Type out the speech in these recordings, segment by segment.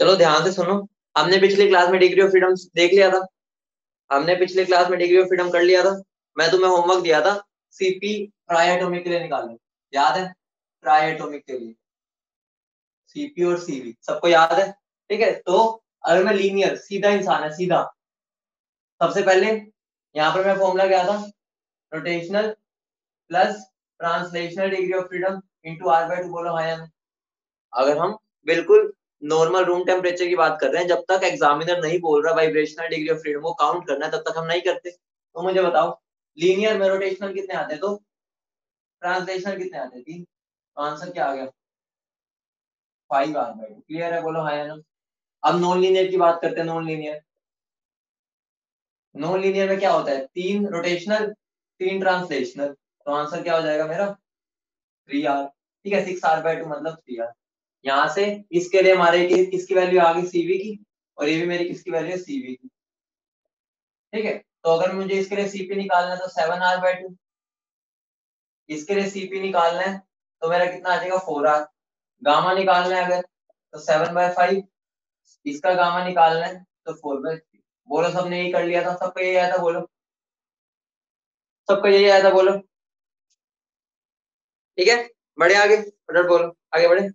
चलो ध्यान से सुनो। हमने पिछली क्लास में डिग्री ऑफ फ्रीडम देख लिया था। हमने पिछली क्लास में डिग्री ऑफ फ्रीडम कर लिया था। मैं तुम्हें होमवर्क दिया था सीपी ट्राई एटॉमिक के लिए निकालने। याद है? ट्राई एटॉमिक के लिए सीपी और सीवी सबको याद है? ठीक है, तो अगर मैं लीनियर सीधा इंसान है, सीधा, सबसे पहले यहाँ पर मैं फॉर्मूला क्या था? Rotational plus translational degree of freedom into R by two. बोलो हाँ या नहीं? अगर हम बिल्कुल नॉर्मल रूम टेम्परेचर की बात कर रहे हैं, जब तक एग्जामिनर नहीं बोल रहा वाइब्रेशनल डिग्री ऑफ फ्रीडम को काउंट करना है, तब तक हम नहीं करते। तो मुझे बताओ, लीनियर में रोटेशनल कितने आते हैं, तो ट्रांसलेशनल कितने आते हैं? 3। तो आंसर क्या आ गया? 5 r/2। क्लियर है? बोलो हाँ या ना? अब नॉन लीनियर की बात करते हैं। नॉन लीनियर, नॉन लीनियर में क्या होता है? 3 रोटेशनल, 3 ट्रांसलेशनल। तो आंसर क्या हो जाएगा मेरा? 3r। ठीक है, 6r/2 मतलब 3r। यहाँ से इसके लिए हमारे किसकी वैल्यू आ गई? सीवी की। और ये भी मेरी किसकी वैल्यू है? सीवी की। ठीक है, तो अगर मुझे इसके लिए सीपी निकालना है तो 7r/2। इसके लिए सीपी निकालना है तो मेरा कितना आ जाएगा? 4r। गामा निकालना है अगर, तो 7/5। इसका गामा निकालना है तो 4/3। बोलो, सबने यही कर लिया था? सबका यही आया था? बोलो, सबका यही आया था? बोलो। ठीक है, बढ़े आगे, फटाफट बोलो, आगे बढ़े।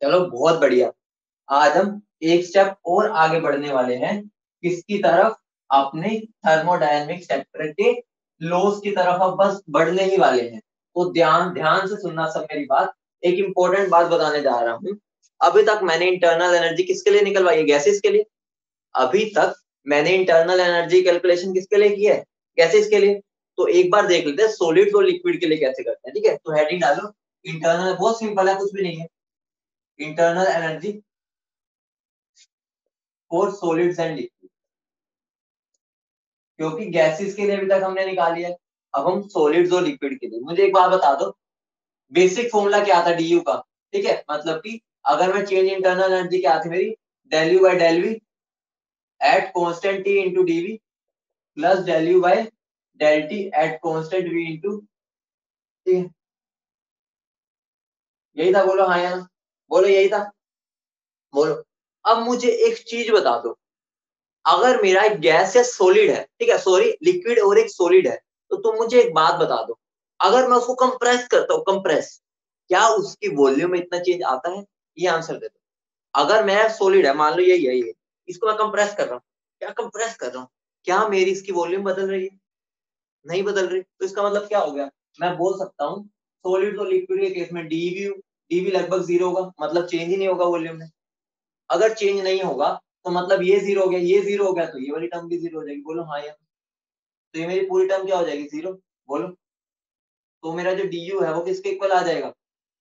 चलो बहुत बढ़िया। आज हम एक स्टेप और आगे बढ़ने वाले हैं। किसकी तरफ? अपने थर्मोडायनेमिक चैप्टर के लॉज की तरफ हम बस बढ़ने ही वाले हैं। तो ध्यान ध्यान से सुनना सब मेरी बात। एक इंपॉर्टेंट बात बताने जा रहा हूँ। अभी तक मैंने इंटरनल एनर्जी किसके लिए निकलवाई है? गैसेस के लिए। अभी तक मैंने इंटरनल एनर्जी कैलकुलेशन किसके लिए की है? गैसेस के लिए। तो एक बार देख लेते हैं सॉलिड और लिक्विड के लिए कैसे करते हैं। ठीक है, तो हेडिंग डालो इंटरनल। बहुत सिंपल है, कुछ भी नहीं है। Internal energy for solids and liquid. क्योंकि गैसेस के लिए अभी तक हमने निकाली है, अब हम सॉलिड्स और लिक्विड के लिए। मुझे एक बात बता दो, बेसिक फॉर्मूला क्या था डीयू का? ठीक है, मतलब कि अगर मैं चेंज इंटरनल एनर्जी क्या थी मेरी? Del U by del V at constant T into dV plus del U by del T at constant V into T. यही था? बोलो हाँ या ना? बोलो यही था? बोलो। अब मुझे एक चीज बता दो, अगर मेरा एक गैस या सॉलिड है, ठीक है, सॉरी लिक्विड और एक सॉलिड है, तो तुम मुझे एक बात बता दो, अगर मैं उसको कंप्रेस करता हूँ, कंप्रेस, क्या उसकी वॉल्यूम में इतना चेंज आता है? ये आंसर दे दो। अगर मैं सॉलिड है, मान लो यही है, ये इसको मैं कंप्रेस कर रहा हूँ, क्या कंप्रेस कर रहा हूँ, क्या मेरी इसकी वॉल्यूम बदल रही है? नहीं बदल रही। तो इसका मतलब क्या हो गया? मैं बोल सकता हूँ सॉलिड और लिक्विड के केस में डीवी डीवी लगभग जीरो होगा, मतलब चेंज ही नहीं होगा वॉल्यूम में। अगर चेंज नहीं होगा तो मतलब ये जीरो हो गया, ये जीरो हो गया, तो ये वाली टर्म भी जीरो हो जाएगी। बोलो हाँ या? तो ये मेरी पूरी टर्म क्या हो जाएगी? जीरो। बोलो। तो मेरा जो डी यू है वो किसके इक्वल आ जाएगा?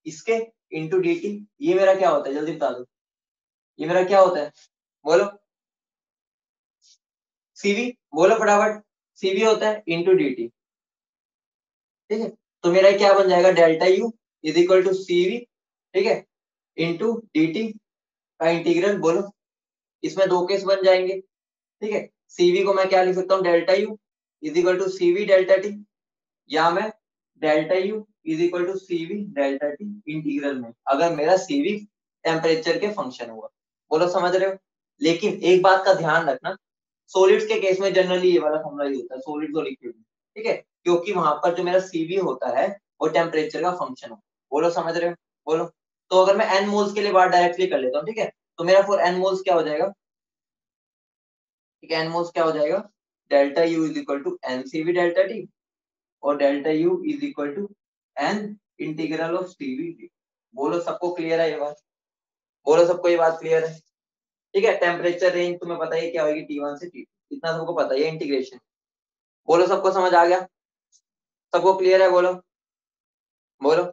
इसके इंटू डी टी। ये मेरा क्या होता है? जल्दी बता दो, ये मेरा क्या होता है? बोलो। सीवी। बोलो फटाफट। सीवी होता है इंटू डी टी। ठीक है, तो मेरा क्या बन जाएगा? Delta U is equal to CV, ठीक है, इंटू डी टी का इंटीग्रल। बोलो, इसमें दो केस बन जाएंगे। ठीक है, सीवी को मैं क्या लिख सकता हूँ? Delta U is equal to CV delta T, या मैं delta U is equal to CV delta T integral में, अगर मेरा सीवी टेम्परेचर के फंक्शन हुआ। बोलो समझ रहे हो? लेकिन एक बात का ध्यान रखना, सॉलिड्स के केस में जनरली ये वाला फॉर्मूला ही होता है, सॉलिड्स और लिक्विड में। ठीक है, क्योंकि वहां पर जो मेरा सीवी होता है वो टेम्परेचर का फंक्शन हो। बोलो समझ रहे हो? बोलो। तो अगर मैं एन मोल्स के लिए बात डायरेक्टली कर लेता हूँ, ठीक है, तो मेरा फॉर एन मोल्स क्या हो जाएगा? ठीक है, एन मोल्स क्या हो जाएगा? Delta U is equal to N CV delta T, और delta U is equal to N integral of CV T. बोलो सबको क्लियर है ये बात? बोलो सबको ये बात क्लियर है? ठीक है, टेम्परेचर रेंज तुम्हें पता है क्या होगी? T1 से T2, इतना सबको पता है, इंटीग्रेशन। बोलो सबको समझ आ गया? सबको क्लियर है? बोलो। बोलो।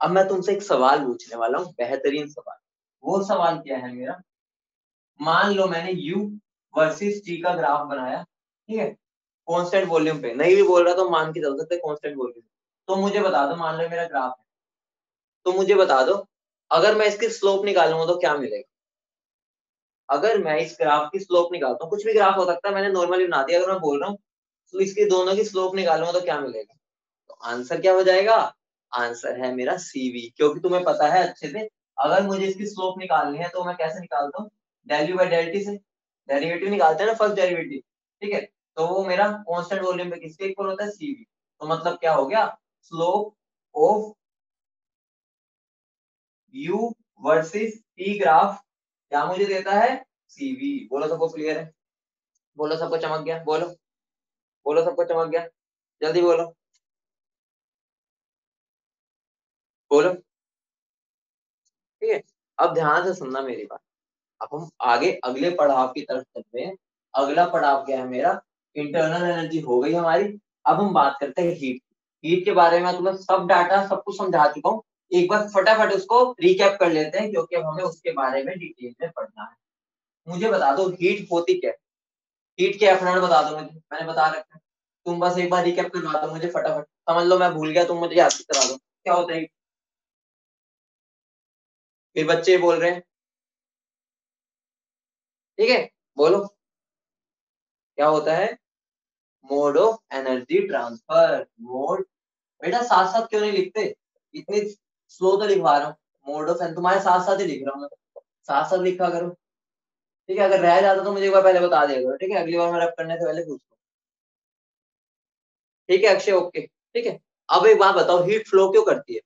अब मैं तुमसे एक सवाल पूछने वाला हूँ, बेहतरीन सवाल। वो सवाल क्या है मेरा? मान लो मैंने U वर्सेस T का ग्राफ बनाया, ठीक है, कांस्टेंट वॉल्यूम पे, नहीं भी बोल रहा तो मान के चल सकते कांस्टेंट वॉल्यूम। तो मुझे बता दो, मान लो मेरा ग्राफ है, तो मुझे बता दो अगर मैं इसकी स्लोप निकालूंगा तो क्या मिलेगा? अगर मैं इस ग्राफ की स्लोप निकालता हूँ, कुछ भी ग्राफ हो सकता है, मैंने नॉर्मली बना दिया, अगर मैं बोल रहा हूँ तो इसकी दोनों की स्लोप निकालूंगा तो क्या मिलेगा? तो आंसर क्या हो जाएगा? आंसर है मेरा सीवी, क्योंकि तुम्हें पता है अच्छे से अगर मुझे इसकी स्लोप निकालनी है तो मैं कैसे निकालता हूँ, del U by del T से डेरिवेटिव निकालते हैं ना, फर्स्ट डेरिवेटिव, ठीक है। तो वो मेरा कांस्टेंट वॉल्यूम पे किसके इक्वल होता है, सीवी। तो मतलब क्या हो गया, slope of you versus T graph क्या मुझे देता है, सीवी। बोलो सबको क्लियर है, बोलो सबको चमक गया, बोलो बोलो सबको चमक गया, जल्दी बोलो, बोलो, ठीक है। अब ध्यान से सुनना मेरी बात। अब हम आगे अगले पड़ाव की तरफ चलते हैं। अगला पड़ाव क्या है मेरा, इंटरनल एनर्जी हो गई हमारी। अब हम बात करते हैं हीट। हीट के बारे में तुम्हें सब डाटा सब कुछ समझा चुका हूँ। एक बार फटाफट उसको रिकैप कर लेते हैं, क्योंकि अब हमें उसके बारे में डिटेल में पढ़ना है। मुझे बता दो हीट होती क्या है, हीट के एफिनेट बता दो मुझे, मैंने बता रखा है। तुम बस एक बार रिकैप करवा दो मुझे फटाफट, समझ लो मैं भूल गया, तुम मुझे याद करा दो क्या होता है। फिर बच्चे बोल रहे हैं, ठीक है, बोलो क्या होता है, mode of energy transfer. Mode, बेटा साथ साथ क्यों नहीं लिखते, इतनी स्लो तो लिखवा रहा हूँ। मोड ऑफ एनर्जी तुम्हारे साथ साथ ही लिख रहा हूँ मैं, साथ साथ लिखा करो, ठीक है। अगर रह जाता तो मुझे एक बार पहले बता दिया करो, ठीक है, अगली बार मैं रब करने से पहले पूछ लो, ठीक है अक्षय, ओके, ठीक है। अब एक बात बताओ, हीट फ्लो क्यों करती है,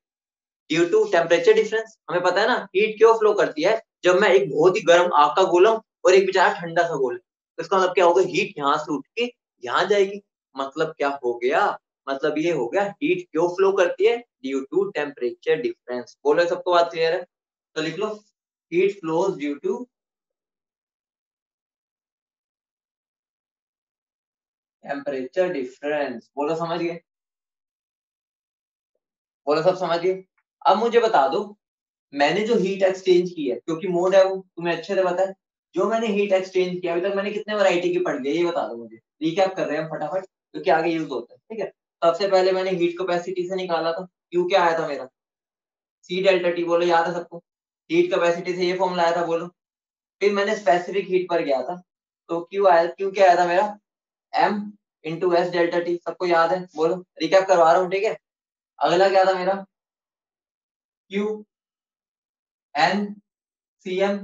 ड्यू टू टेम्परेचर डिफरेंस। हमें पता है ना हीट क्यों फ्लो करती है, जब मैं एक बहुत ही गर्म आग का गोला हूं और एक बेचारा ठंडा सा गोला, तो इसका मतलब क्या होगा, हीट यहाँ से उठ के यहाँ जाएगी। मतलब क्या हो गया, मतलब ये हो गया हीट क्यों फ्लो करती है, ड्यू टू टेम्परेचर डिफरेंस। बोलो सबको बात क्लियर है, तो लिख लो, heat flows due to temperature difference. बोलो समझ गए, बोलो सब समझ गए। अब मुझे बता दो, मैंने जो हीट एक्सचेंज की है, क्योंकि मोड है वो तुम्हें अच्छे से पता है, जो मैंने हीट एक्सचेंज किया अभी तक, मैंने कितने वैरायटी की पढ़ ली है ये बता दो मुझे, रिकैप कर रहे हैं हम फटाफट, क्योंकि आगे यूज होता है, ठीक है। सबसे पहले मैंने हीट कैपेसिटी से निकाला था, क्यू क्या आया था मेरा, सी डेल्टा टी, बोलो याद है सबको, हीट कैपेसिटी से ये फॉर्मूला आया था, बोलो। फिर मैंने स्पेसिफिक हीट पर गया था, तो क्यू आया, क्यू क्या आया था मेरा, M into S delta T, सबको याद है, बोलो, रिकैप करवा रहा हूँ, ठीक है। अगला क्या था मेरा, Q N C M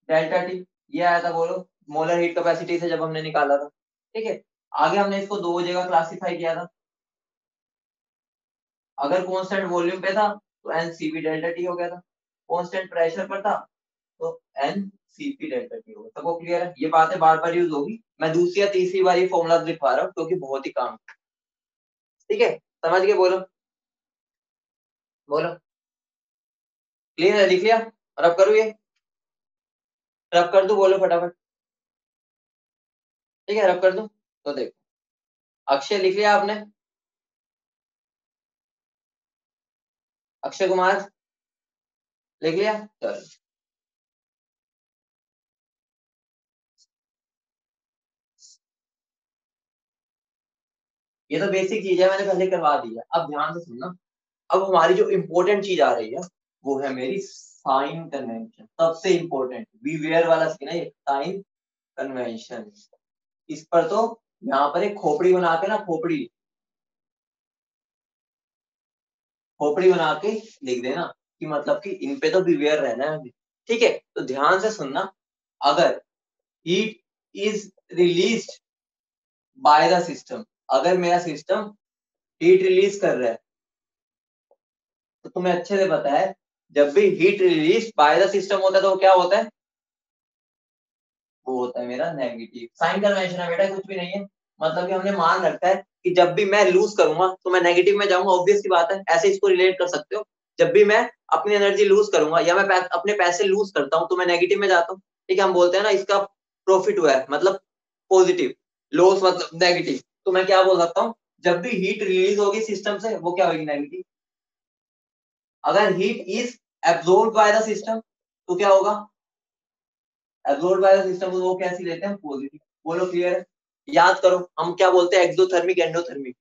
delta T, ये आया था, बोलो, मोलर हीट कैपेसिटी से जब हमने निकाला था, ठीक है। आगे हमने इसको दो जगह क्लासिफाई किया था, अगर कांस्टेंट वॉल्यूम पे था तो N C P delta T हो गया था, कांस्टेंट प्रेशर पर था तो N C P delta T हो गया। सबको क्लियर है, ये बातें बार बार यूज होगी, मैं दूसरी या तीसरी बार ये फॉर्मूला लिखवा रहा हूँ क्योंकि बहुत ही काम, ठीक है, समझ गए, बोलो बोलो, क्लियर है, लिख लिया, और अब करूँ ये, रब कर दूं, बोलो फटाफट, ठीक है, रब कर दूं, तो देखो, अक्षय लिख लिया आपने, अक्षय कुमार लिख लिया, चलो। ये तो बेसिक चीज है, मैंने पहले करवा दी है, अब ध्यान से सुनना। अब हमारी जो इंपॉर्टेंट चीज आ रही है वो है मेरी साइन कन्वेंशन, सबसे इंपॉर्टेंट बीवेयर वाला सीन है ये, साइन कन्वेंशन। इस पर तो यहाँ पर एक खोपड़ी बना के ना, खोपड़ी खोपड़ी बना के लिख देना, कि मतलब कि इन पे तो बीवेयर रहना है अभी, ठीक है। तो ध्यान से सुनना, अगर heat is released by the system, अगर मेरा सिस्टम हीट रिलीज कर रहा है, तो तुम्हें अच्छे से पता है, जब भी heat release by the system होता है तो वो क्या होता है, वो होता है मेरा नेगेटिव। साइन कन्वेंशन है बेटा, कुछ भी नहीं है, मतलब कि हमने मान रखा है कि जब भी मैं लूज करूंगा तो मैं नेगेटिव में जाऊंगा, ऑब्वियस सी बात है, ऐसे इसको रिलेट कर सकते हो। जब भी मैं अपनी एनर्जी लूज करूंगा या मैं अपने पैसे लूज करता हूँ तो मैं नेगेटिव में जाता हूँ, ठीक है। हम बोलते हैं ना इसका प्रॉफिट हुआ है मतलब पॉजिटिव, लॉस मतलब नेगेटिव, तो मैं क्या बोल सकता हूँ, जब भी हीट रिलीज होगी सिस्टम से वो क्या होगी, नेगेटिव। अगर heat is absorb by the system तो क्या होगा, एब्जॉर्ब बाय द सिस्टम को वो कैसी लेते हैं, पॉजिटिव। बोलो क्लियर है, याद करो, हम क्या बोलते हैं, एक्सोथर्मिक एंडोथर्मिक।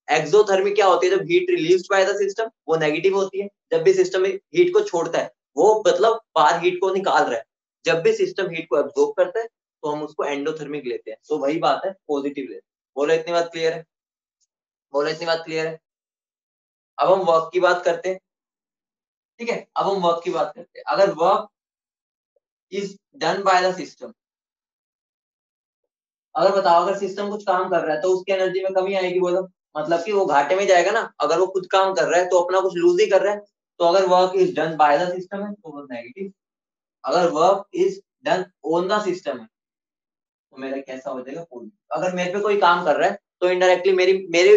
एक्सोथर्मिक क्या होती है, जब heat released by the system वो नेगेटिव होती है, जब भी सिस्टम हीट को छोड़ता है वो मतलब बाहर हीट को निकाल रहा है, जब भी सिस्टम हीट को एब्जॉर्ब करता है तो हम उसको एंडोथर्मिक लेते हैं, तो वही बात है, पॉजिटिव लेते हैं। बोलो इतनी बात क्लियर है, बोलो इतनी बात क्लियर है। अब हम वर्क की बात करते हैं, ठीक है, अब हम वर्क की बात करते हैं। अगर work is done by the system, अगर बताओ अगर सिस्टम कुछ काम कर रहा है तो उसकी एनर्जी में कमी आएगी, बोलो। मतलब कि वो घाटे में जाएगा ना, अगर वो खुद काम कर रहा है तो अपना कुछ लूज ही कर रहा है। तो अगर work is done by the system है तो वो नेगेटिव, अगर work is done on the system है तो मेरा कैसा हो जाएगा, पॉजिटिव। अगर मेरे पे कोई काम कर रहा है तो इनडायरेक्टली मेरी मेरे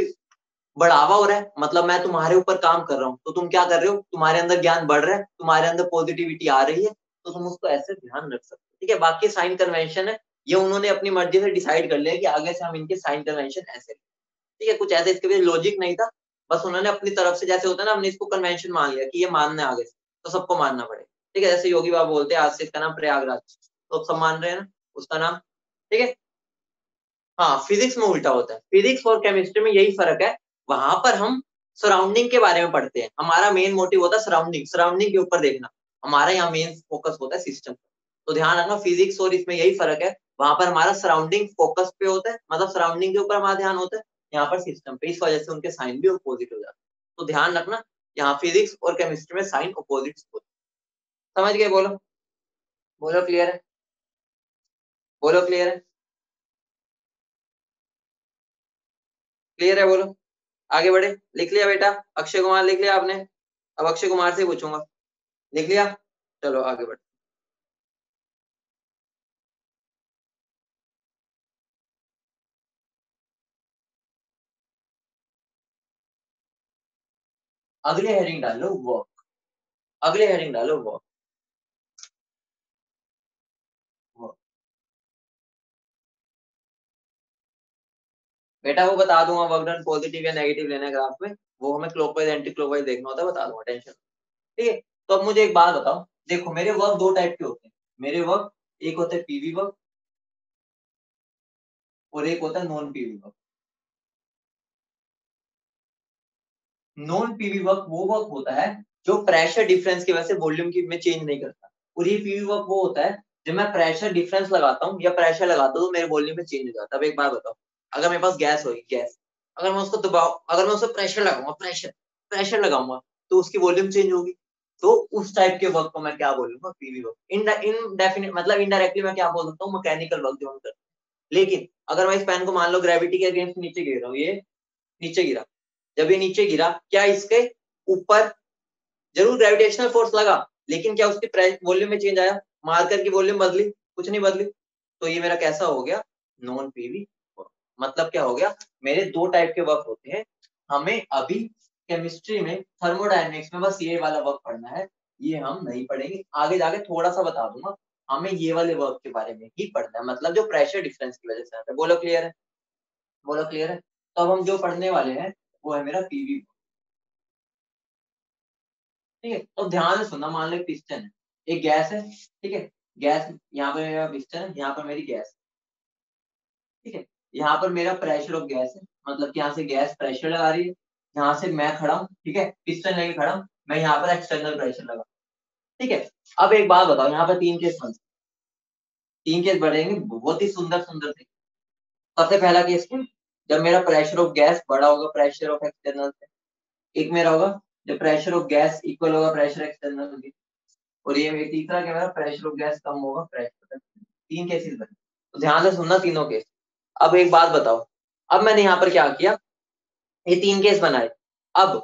बढ़ावा हो रहा है, मतलब मैं तुम्हारे ऊपर काम कर रहा हूँ तो तुम क्या कर रहे हो, तुम्हारे अंदर ज्ञान बढ़ रहा है, तुम्हारे अंदर पॉजिटिविटी आ रही है, तो तुम उसको ऐसे ध्यान रख सकते हो। ठीक है, बाकी साइन कन्वेंशन है, ये उन्होंने अपनी मर्जी से डिसाइड कर लिया कि आगे से हम इनके साइन कन्वेंशन ऐसे। ठीक है, कुछ ऐसे इसके पीछे लॉजिक नहीं था, बस उन्होंने अपनी तरफ से, जैसे होता है ना, हमने इसको कन्वेंशन मान लिया कि ये मानना है आगे से, तो सबको मानना पड़ेगा। ठीक है, जैसे योगी बाबा बोलते हैं आज से इसका नाम प्रयागराज, तो सब मान रहे हैं ना उसका नाम। ठीक है, हाँ, फिजिक्स में उल्टा होता है, फिजिक्स और केमिस्ट्री में यही फर्क है। वहां पर हम सराउंडिंग के बारे में पढ़ते हैं, हमारा मेन मोटिव होता है सराउंडिंग, सराउंडिंग के ऊपर देखना। हमारा यहाँ मेन फोकस होता है सिस्टम। तो ध्यान रखना, फिजिक्स और इसमें यही फर्क है, वहां पर हमारा सराउंडिंग फोकस पे होता है, मतलब सराउंडिंग के ऊपर हमारा ध्यान होता है, यहाँ पर सिस्टम पे, इस वजह से उनके साइन भी अपोजिट हो जाते हैं। तो ध्यान रखना, यहाँ फिजिक्स और केमिस्ट्री में साइन अपोजिट होते हैं। समझ गए, बोलो। बोलो क्लियर है, बोलो क्लियर है, क्लियर है, बोलो। आगे बढ़े, लिख लिया बेटा, अक्षय कुमार लिख लिया आपने, अब अक्षय कुमार से पूछूंगा, लिख लिया, चलो आगे बढ़। अगले हेडिंग डालो वर्क, अगले हेडिंग डालो वर्क, वर्क। बेटा वो बता दूंगा, वर्क डन पॉजिटिव या नेगेटिव लेना है ग्राफ में, वो हमें क्लॉकवाइज एंटी क्लॉकवाइज देखना होता है, बता दूंगा, टेंशन। ठीक है, तो अब मुझे एक बात बताओ, देखो मेरे वर्क दो टाइप के होते हैं, मेरे वर्क एक होता है पीवी वर्क और एक होता है non PV work. Non PV work वो वर्क होता है जो प्रेशर डिफरेंस की वजह से वॉल्यूम की में चेंज नहीं करता, और ये पीवी वर्क वो होता है जब मैं प्रेशर डिफरेंस लगाता हूँ या प्रेशर लगाता हूँ तो मेरे वॉल्यूम में चेंज हो जाता है। अब एक बात बताओ, अगर मेरे पास गैस होगी, गैस, अगर मैं उसको दबाऊ, अगर मैं उसको प्रेशर लगाऊंगा, प्रेशर प्रेशर लगाऊंगा तो उसकी वॉल्यूम चेंज होगी। तो उस टाइप के वर्क को मैं क्या बोलूंगा, पीवी वर्क। इनडेफिनेट मतलब इनडायरेक्टली मैं क्या बोल सकता हूँ, मैकेनिकल वर्क जो हम करते हैं। लेकिन अगर मैं इस पेन को मान लो ग्रेविटी के अगेंस्ट नीचे गिर रहा हूँ, ये नीचे गिरा, जब ये नीचे गिरा क्या इसके ऊपर जरूर ग्रेविटेशनल फोर्स लगा, लेकिन क्या उसकी वॉल्यूम में चेंज आया, मार्कर की वॉल्यूम बदली, कुछ नहीं बदली। तो ये मेरा कैसा हो गया, नॉन पीवी वर्क। मतलब क्या हो गया, मेरे दो टाइप के वर्क होते हैं। हमें अभी केमिस्ट्री में थर्मोडायनेमिक्स में बस ये वाला वर्क पढ़ना है, ये हम नहीं पढ़ेंगे, आगे जाके थोड़ा सा बता दूंगा। हमें ये वाले वर्क के बारे में ही पढ़ना है, मतलब जो प्रेशर डिफरेंस की वजह से आता है। बोलो क्लियर है, बोलो क्लियर है। तो अब हम जो पढ़ने वाले हैं वो है मेरा पीवी। ठीक है, तो ध्यान से सुनना, मान लो एक पिस्टन है, एक गैस है, ठीक है, गैस, यहाँ पर मेरा पिस्टन है, यहाँ पर मेरी गैस, ठीक है, यहाँ पर मेरा प्रेशर ऑफ गैस है, मतलब कि यहाँ से गैस प्रेशर लगा रही है, यहाँ से मैं खड़ा हूँ, ठीक है, पिस्टन लेके खड़ा हूँ, मैं यहाँ पर एक्सटर्नल प्रेशर लगा। ठीक है, अब एक बात बताओ, यहाँ पर तीन केस बन, तीन केस बढ़ेंगे बहुत ही सुंदर सुंदर से। सबसे पहला केस में जब मेरा प्रेशर ऑफ गैस बड़ा होगा प्रेशर ऑफ एक्सटर्नल से, एक मेरा होगा जब प्रेशर ऑफ गैस इक्वल होगा प्रेशर एक्सटर्नल के, और ये मेरी तीसरा क्या, मेरा प्रेशर ऑफ गैस कम होगा प्रेशर। तीन केसेस बने, तो ध्यान से सुनना तीनों केस। अब एक बात बताओ, अब मैंने यहाँ पर क्या किया, ये तीन केस बनाए। अब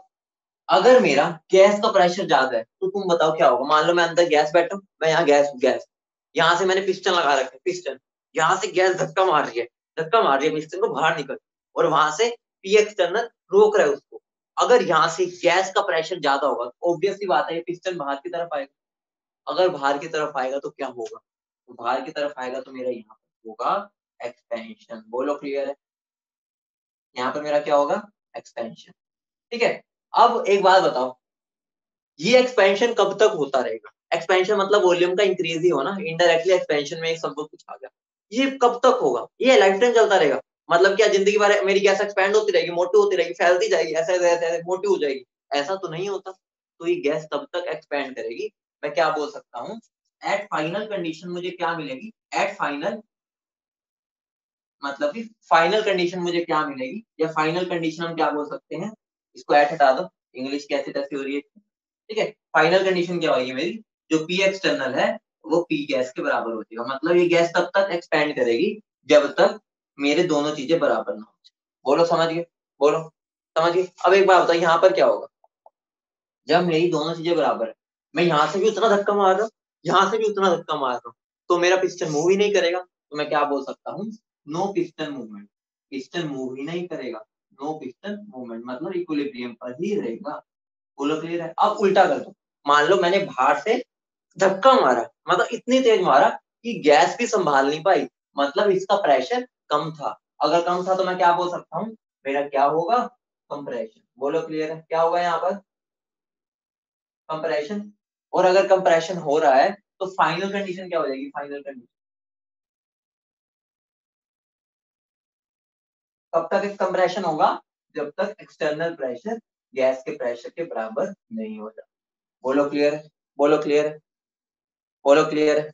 अगर मेरा गैस का प्रेशर ज्यादा है तो तुम बताओ क्या होगा। मान लो मैं अंदर गैस बैठा हूँ, मैं यहाँ गैस गैस, यहाँ से मैंने पिस्टन लगा रखा है, पिस्टन, यहाँ से गैस धक्का मार रही है, धक्का मार रही है पिस्टन को बाहर निकल, और वहां से पी एक्सटर्नल रोक रहा है उसको। अगर यहाँ से गैस का प्रेशर ज्यादा होगा, ऑब्वियस सी बात है ये पिस्टन बाहर की तरफ आएगा। अगर बाहर की तरफ आएगा तो क्या होगा, तो बाहर की तरफ आएगा तो मेरा यहाँ पर होगा एक्सपेंशन। बोलो क्लियर है, यहाँ पर मेरा क्या होगा, एक्सपेंशन। ठीक है, अब एक बात बताओ, ये एक्सपेंशन कब तक होता रहेगा। एक्सपेंशन मतलब वॉल्यूम का इंक्रीज ही होना, इनडायरेक्टली एक्सपेंशन में सब कुछ आ गया। ये कब तक होगा, ये लाइफ टाइम चलता रहेगा। मतलब क्या जिंदगी भर मेरी गैस एक्सपेंड होती रहेगी, मोटी होती रहेगी, फैलती जाएगी, ऐसे ऐसे ऐसे मोटी हो जाएगी, ऐसा तो नहीं होता। तो ये गैस तब तक एक्सपेंड करेगी। मैं क्या बोल सकता हूँ, एट फाइनल कंडीशन मुझे क्या मिलेगी, एट फाइनल, मतलब कि फाइनल कंडीशन मुझे क्या मिलेगी, या फाइनल कंडीशन हम क्या बोल सकते हैं, इसको एट हटा दो, इंग्लिश कैसे तैसे हो रही है। ठीक है। फाइनल कंडीशन क्या होगी मेरी, जो पी एक्सटर्नल है वो पी गैस के बराबर हो जाएगा, मतलब ये गैस तब तक एक्सपेंड करेगी जब तक मेरे दोनों चीजें बराबर ना हो जाए। बोलो समझ गए, बोलो समझ गए। अब एक बात बताओ यहाँ पर क्या होगा, जब मेरी दोनों चीजें बराबर है, मैं यहाँ से भी उतना धक्का मार रहा हूँ, यहाँ से भी उतना धक्का मार रहा हूँ, तो मेरा पिस्टन मूव ही नहीं करेगा। तो मैं क्या बोल सकता हूँ, no piston movement, piston move ही नहीं करेगा, नो पिस्टन मूवमेंट, मतलब इक्विलिब्रियम पर ही रहेगा। बोलो क्लियर है। अब उल्टा कर दो, मान लो मैंने बाहर से धक्का मारा, मतलब इतनी तेज मारा कि गैस भी संभाल नहीं पाई, मतलब इसका प्रेशर कम था। अगर कम था तो मैं क्या बोल सकता हूँ, मेरा क्या होगा, कंप्रेशन। बोलो क्लियर है, क्या होगा यहाँ पर, कंप्रेशन। और अगर कंप्रेशन हो रहा है तो फाइनल कंडीशन क्या हो जाएगी, फाइनल कंडीशन कब तक कंप्रेशन होगा, जब तक एक्सटर्नल प्रेशर गैस के प्रेशर के बराबर नहीं हो जाता। बोलो क्लियर है, बोलो क्लियर है, बोलो क्लियर है,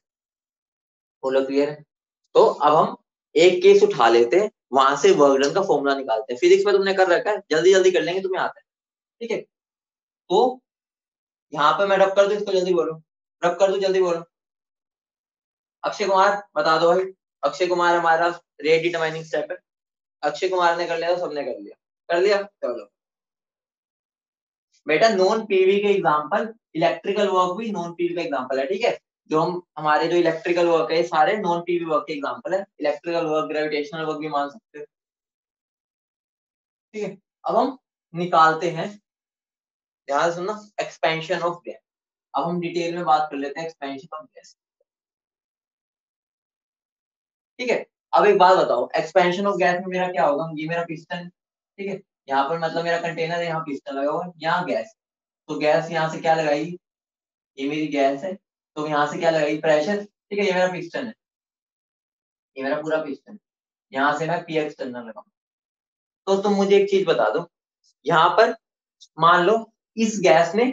बोलो क्लियर है। तो अब हम एक केस उठा लेते हैं, वहां से वर्क डन का फॉर्मूला निकालते हैं। फिजिक्स में तुमने कर रखा है, जल्दी जल्दी कर लेंगे, तुम्हें आता है। ठीक है, तो यहाँ पे मैं रब कर दूं, इसको जल्दी बोलो, रब कर दूं, जल्दी बोलो। अक्षय कुमार बता दो भाई, अक्षय कुमार हमारा रेट डिटरमाइनिंग स्टेप है। अक्षय कुमार ने कर लिया तो सबने कर लिया, कर लिया, चलो। बेटा नॉन पीवी के एग्जांपल, इलेक्ट्रिकल वर्क भी नॉन पीवी का एग्जांपल है, ठीक है। जो हम हमारे जो इलेक्ट्रिकल वर्क है सारे नॉन पीवी वर्क के एग्जांपल है, इलेक्ट्रिकल वर्क ग्रेविटेशनल वर्क भी मान सकते हो। ठीक है, अब हम निकालते हैं, ध्यान से सुनना, एक्सपेंशन ऑफ गैस। अब हम डिटेल में बात कर लेते हैं एक्सपेंशन ऑफ गैस। ठीक है, अब एक बात बताओ, एक्सपेंशन ऑफ गैस में मेरा क्या होगा, ये मेरा पिस्टन, ठीक है, यहाँ पर मतलब मेरा कंटेनर है, यहाँ पिस्टन लगा हुआ है, यहाँ गैस, तो गैस यहाँ से क्या लगाएगी, ये मेरी गैस है, तो यहाँ से क्या लगाएगी, प्रेशर। ठीक है, ये मेरा पिस्टन है, ये मेरा पूरा पिस्टन, यहाँ से मैं पी एक्सटर्नल लगाऊं। तो तुम मुझे एक चीज बता दो, यहाँ पर मान लो इस गैस ने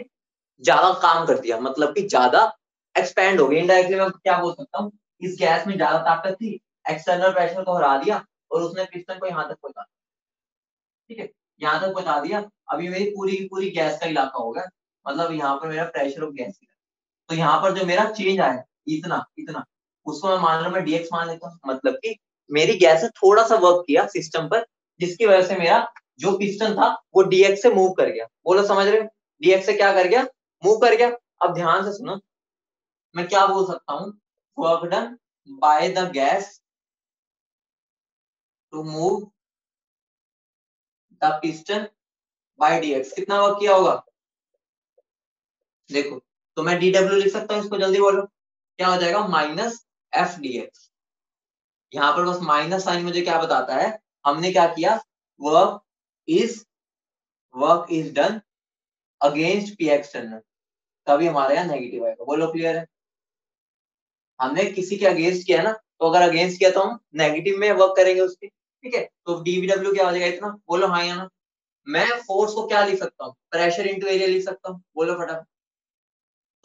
ज्यादा काम कर दिया, मतलब कि ज्यादा एक्सपेंड हो गई, इनडायरेक्टली मैं क्या बोल सकता हूँ, इस गैस में ज्यादा ताकत थी, एक्सटर्नल प्रेशर को हरा दिया और उसने पिस्टन को यहाँ तक पहुंचा, ठीक है, यहाँ तक पहुंचा दिया। अभी मेरी पूरी पूरी गैस का इलाका होगा, मतलब यहाँ पर मेरा प्रेशर ऑफ गैस, तो यहाँ पर जो मेरा चेंज आया इतना इतना, उसको मैं मान लो मैं डीएक्स मान लेता हूँ, मतलब कि मेरी गैस ने थोड़ा सा वर्क किया सिस्टम पर, जिसकी वजह से मेरा जो पिस्टन था वो डीएक्स से मूव कर गया। बोलो समझ रहे हो, डीएक्स से क्या कर गया, मूव कर गया। अब ध्यान से सुनो, मैं क्या बोल सकता हूँ, work done by the gas to move the piston by DX, कितना वर्क किया होगा, देखो। तो मैं डी डब्ल्यू लिख सकता हूँ, इसको जल्दी बोलो, क्या हो जाएगा, माइनस एफ डी एक्स। यहाँ पर बस माइनस साइन मुझे क्या बताता है, हमने क्या किया, work is work is done against P external, तभी हमारे यहाँ नेगेटिव आएगा। बोलो क्लियर है, हमने किसी के अगेंस्ट किया ना, तो अगर अगेंस्ट किया तो हम नेगेटिव में वर्क करेंगे उसके। ठीक है, तो डीवीडब्ल्यू क्या हो जाएगा, इतना। बोलो हाँ या ना। मैं फोर्स को क्या लिख सकता हूँ, प्रेशर इंटू एरिया लिख सकता हूँ, बोलो फटाफट।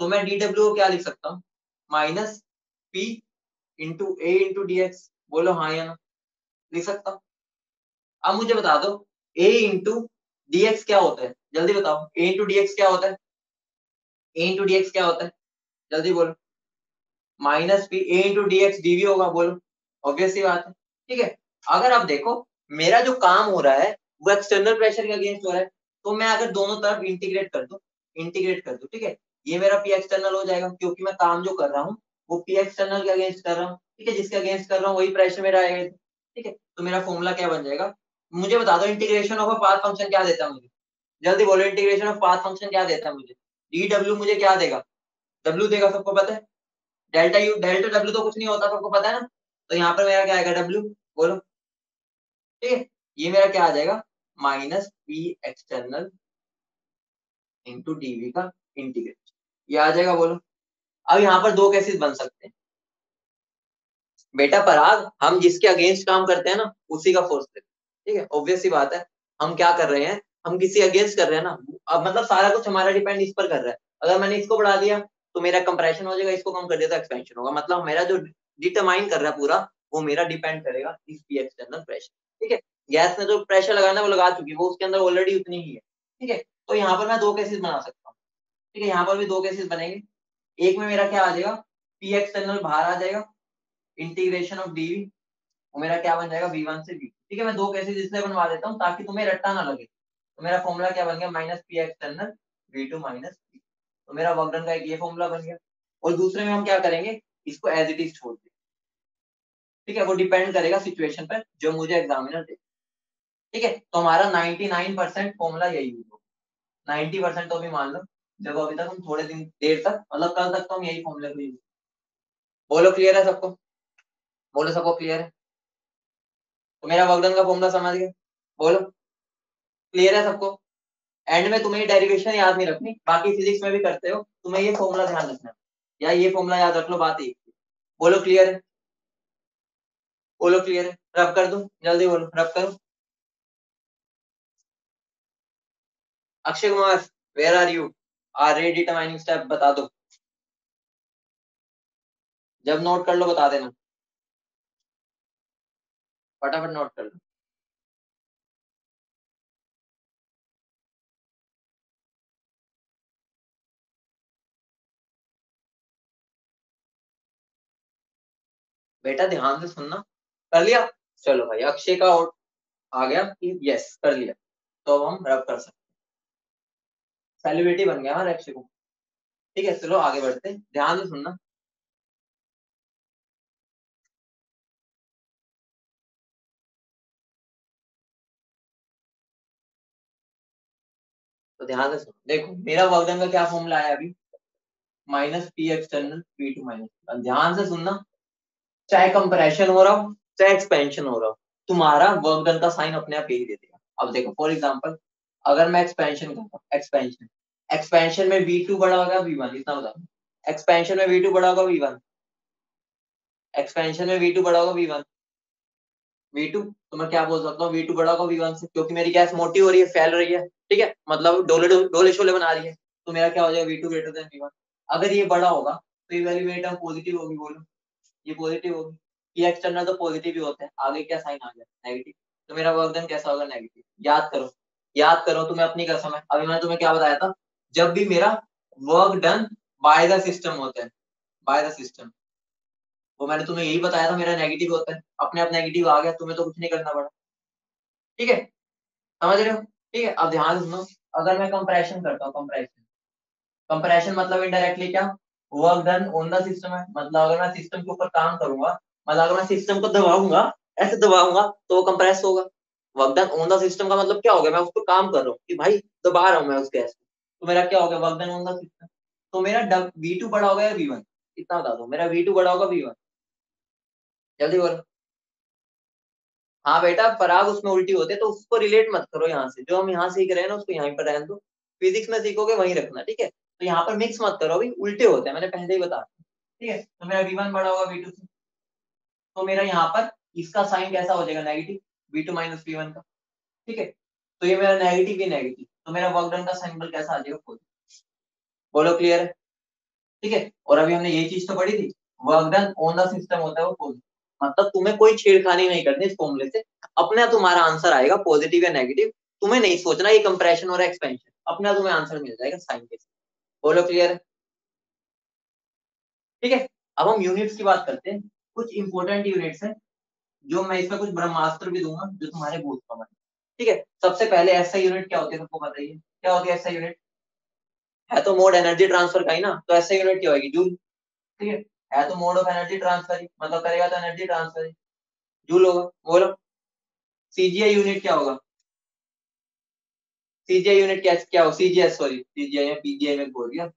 तो मैं डीडब्ल्यू को क्या लिख सकता हूँ, माइनस पी इंटू ए इंटू डी एक्स। बोलो हाँ या ना, लिख सकता हूँ। अब मुझे बता दो, ए इंटू डी एक्स क्या होता है, जल्दी बताओ, ए इंटू डी एक्स क्या होता है, ए इंटू डी एक्स क्या होता है, जल्दी बोलो। Minus P A into D X DV होगा, बोलो, ऑब्वियस सी बात है। ठीक है, अगर आप देखो मेरा जो काम हो रहा है वो एक्सटर्नल प्रेशर के अगेंस्ट हो रहा है, तो मैं अगर दोनों तरफ इंटीग्रेट कर दूं, इंटीग्रेट कर दूं, ठीक है, ये मेरा पी एक्सटर्नल हो जाएगा, क्योंकि मैं काम जो कर रहा हूँ वो पी एक्सटर्नल के अगेंस्ट कर रहा हूँ। ठीक है, जिसके अगेंस्ट कर रहा हूँ वही प्रेशर मेरा आएगा। ठीक है, तो मेरा फॉर्मूला क्या बन जाएगा, मुझे बता दो, integration of a path function क्या देता है मुझे, जल्दी बोलो, इंटीग्रेशन ऑफ पाथ फंक्शन क्या देता है मुझे, डी डब्ल्यू मुझे क्या देगा, डब्ल्यू देगा, सबको पता है। डेल्टा यू डेल्टा डब्ल्यू तो कुछ नहीं होता, सबको पता है ना। तो यहाँ पर मेरा क्या आएगा, डब्ल्यू, बोलो। ठीक है, ये मेरा क्या आ जाएगा, minus P external into DV का इंटीग्रेशन, ये आ जाएगा, बोलो। अब यहाँ पर दो केसेस बन सकते हैं बेटा पराग, हम जिसके अगेंस्ट काम करते हैं ना उसी का फोर्स लेते हैं। ठीक है, ऑब्वियस सी बात है, हम क्या कर रहे हैं, हम किसी अगेंस्ट कर रहे हैं ना, अब मतलब सारा कुछ हमारा डिपेंड इस पर कर रहा है। अगर मैंने इसको बढ़ा दिया तो मेरा कंप्रेशन हो जाएगा, इसको कम कर दिया तो एक्सपेंशन होगा, मतलब मेरा जो डिटरमाइन कर रहा है पूरा, वो मेरा डिपेंड करेगा इस पी एक्सटर्नल प्रेशर। ठीक है, गैस ने जो प्रेशर लगाना है वो लगा चुकी है, वो उसके अंदर ऑलरेडी उतनी ही है। ठीक है, तो यहाँ पर मैं दो केसेस बना सकता हूँ। ठीक है, यहाँ पर भी दो केसेस बनेंगे। एक में मेरा क्या आ जाएगा, पी एक्सटर्नल बाहर आ जाएगा, इंटीग्रेशन ऑफ डीवी, वो मेरा क्या बन जाएगा V1 से V। ठीक है, मैं दो केसेस इसलिए बनवा देता हूँ ताकि तुम्हें रट्टा ना लगे। तो मेरा फॉर्मूला क्या बन गया, minus P external V2 minus P। तो मेरा वर्क डन का एक ये फॉर्मूला बन गया। और दूसरे में हम क्या करेंगे, इसको एज इट इज छोड़ दें। ठीक है, वो डिपेंड करेगा सिचुएशन पर जो मुझे एग्जामिनर दे। ठीक है, तो हमारा 99% फॉर्मूला यही होगा। 90% तो भी मान लो, जब अभी तक हम थोड़े दिन देर तक मतलब कल तक तो हम यही फॉर्मूला को यूज। बोलो क्लियर है सबको, बोलो सबको क्लियर है। तो मेरा वर्क डन का फॉर्मूला समझ गए, बोलो क्लियर है सबको। एंड में तुम्हें डेरिवेशन याद नहीं रखनी, बाकी फिजिक्स में भी करते हो, तुम्हें ये फॉर्मूला ध्यान रखना है, या ये फॉर्मूला याद रख लो, बात एक। बोलो क्लियर है, बोलो क्लियर है, रब कर दो, जल्दी बोलो रब करो। Akshay Kumar, where are you, are ready determining step बता दो, जब नोट कर लो बता देना, फटाफट नोट कर लो। बेटा ध्यान से सुनना, कर लिया, चलो भाई अक्षय का आउट आ गया कि यस कर लिया, तो अब हम रब कर सकते, सेलिब्रिटी बन गया हमारे अक्षय को। ठीक है, चलो आगे बढ़ते, ध्यान से सुनना। तो ध्यान से सुनो, देखो मेरा वर्क का क्या फॉर्मूला आया अभी, minus P external P2 minus. ध्यान से सुनना, चाहे कंप्रेशन हो रहा हो चाहे एक्सपेंशन हो रहा हो, तुम्हारा वर्क डन का साइन अपने आप यही दे देगा। अब देखो फॉर एग्जांपल, अगर मैं एक्सपेंशन करता हूँ, एक्सपेंशन एक्सपेंशन में V2 बड़ा होगा V1, इतना बता दो। एक्सपेंशन में V2 बड़ा होगा V1, एक्सपेंशन में V2 बड़ा होगा V1, V2, तो मैं क्या बोल सकता हूँ, V2 बड़ा होगा V1 से, क्योंकि मेरी गैस मोटी हो रही है, फैल रही है। ठीक है, मतलब डोले डोले शोले बना रही है, तो मेरा क्या हो जाएगा, V2 ग्रेटर देन V1। अगर ये बड़ा होगा तो ये वैल्यू मेरी टर्म पॉजिटिव होगी, बोलो ये पॉजिटिव होगी। ये एक्सटर्नल तो पॉजिटिव ही होते हैं, आगे क्या साइन आ गया, नेगेटिव। तो मेरा वर्क डन कैसा होगा, नेगेटिव। याद करो, याद करो, तुम्हें अपनी कसम है, अभी मैंने तुम्हें क्या बताया था, जब भी मेरा work done by the system होता है, बाय द सिस्टम, वो मैंने तुम्हें यही बताया था, मेरा नेगेटिव होता है, अपने आप नेगेटिव आ गया, तुम्हें तो कुछ नहीं करना पड़ा। ठीक है, समझ रहे हो। ठीक है, अब ध्यान सुनो, अगर मैं कंप्रेशन करता हूँ, कंप्रेशन, कंप्रेशन मतलब इनडायरेक्टली क्या, work done on the system है, मतलब अगर मैं सिस्टम के ऊपर काम करूंगा, मतलब अगर मैं सिस्टम को दबाऊंगा, ऐसे दबाऊंगा तो वो कंप्रेस होगा। Work done on the system का मतलब क्या हो गया, मैं उस पर काम कर रहा हूँ कि भाई दबा रहा हूँ मैं उस गैस को, तो मेरा क्या हो गया, work done on the system. तो मेरा V2 बड़ा होगा या V1, इतना बता दो, मेरा V2 बड़ा होगा V1, जल्दी बोलो। हाँ बेटा, पराग उसमें उल्टी होते हैं, तो उसको रिलेट मत करो यहाँ से, जो हम यहाँ सीख रहे हैं ना उसको यहीं पर रहने दो, फिजिक्स में सीखोगे वहीं रखना। ठीक है, तो यहाँ पर मिक्स मत करो, अभी उल्टे होते हैं, मैंने पहले ही बता दिया। ठीक है, तो मेरा V1 बड़ा होगा V2 से, तो मेरा यहाँ पर इसका साइन कैसा हो जाएगा, नेगेटिव, V2 माइनस V1 का। ठीक है, तो ये मेरा नेगेटिव ही नेगेटिव, तो मेरा वर्क डन का सिंबल कैसा आ जाएगा, पॉजिटिव। बोलो क्लियर है। ठीक है, और अभी हमने यही चीज तो पढ़ी थी, work done on the system होता है वो पॉजिटिव, मतलब तुम्हें कोई छेड़खानी नहीं करनी इस फॉर्मूले से, अपने तुम्हारा आंसर आएगा पॉजिटिव या नेगेटिव, तुम्हें नहीं सोचना ये कंप्रेशन और एक्सपेंशन, अपना तुम्हें आंसर मिल जाएगा साइन के साथ। बोलो क्लियर है। ठीक है, अब हम यूनिट्स की बात करते हैं, कुछ इंपॉर्टेंट यूनिट्स हैं, जो मैं इसमें कुछ ब्रह्मास्त्र भी दूंगा जो तुम्हारे बहुत कम है। ठीक है, सबसे पहले एसआई यूनिट क्या होती है, सबको बताइए क्या होती है एसआई यूनिट, है तो मोड एनर्जी ट्रांसफर का ही ना, तो एसआई यूनिट क्या होगी, जूल। ठीक है तो मोड ऑफ एनर्जी ट्रांसफर ही, मतलब करेगा तो एनर्जी ट्रांसफर ही, जूल होगा। बोलो सीजीआई यूनिट क्या होगा, सीजीआई यूनिट क्या क्या होगा, सीजीएस, सॉरी सीजीआई में पीजीआई में बोल दिया,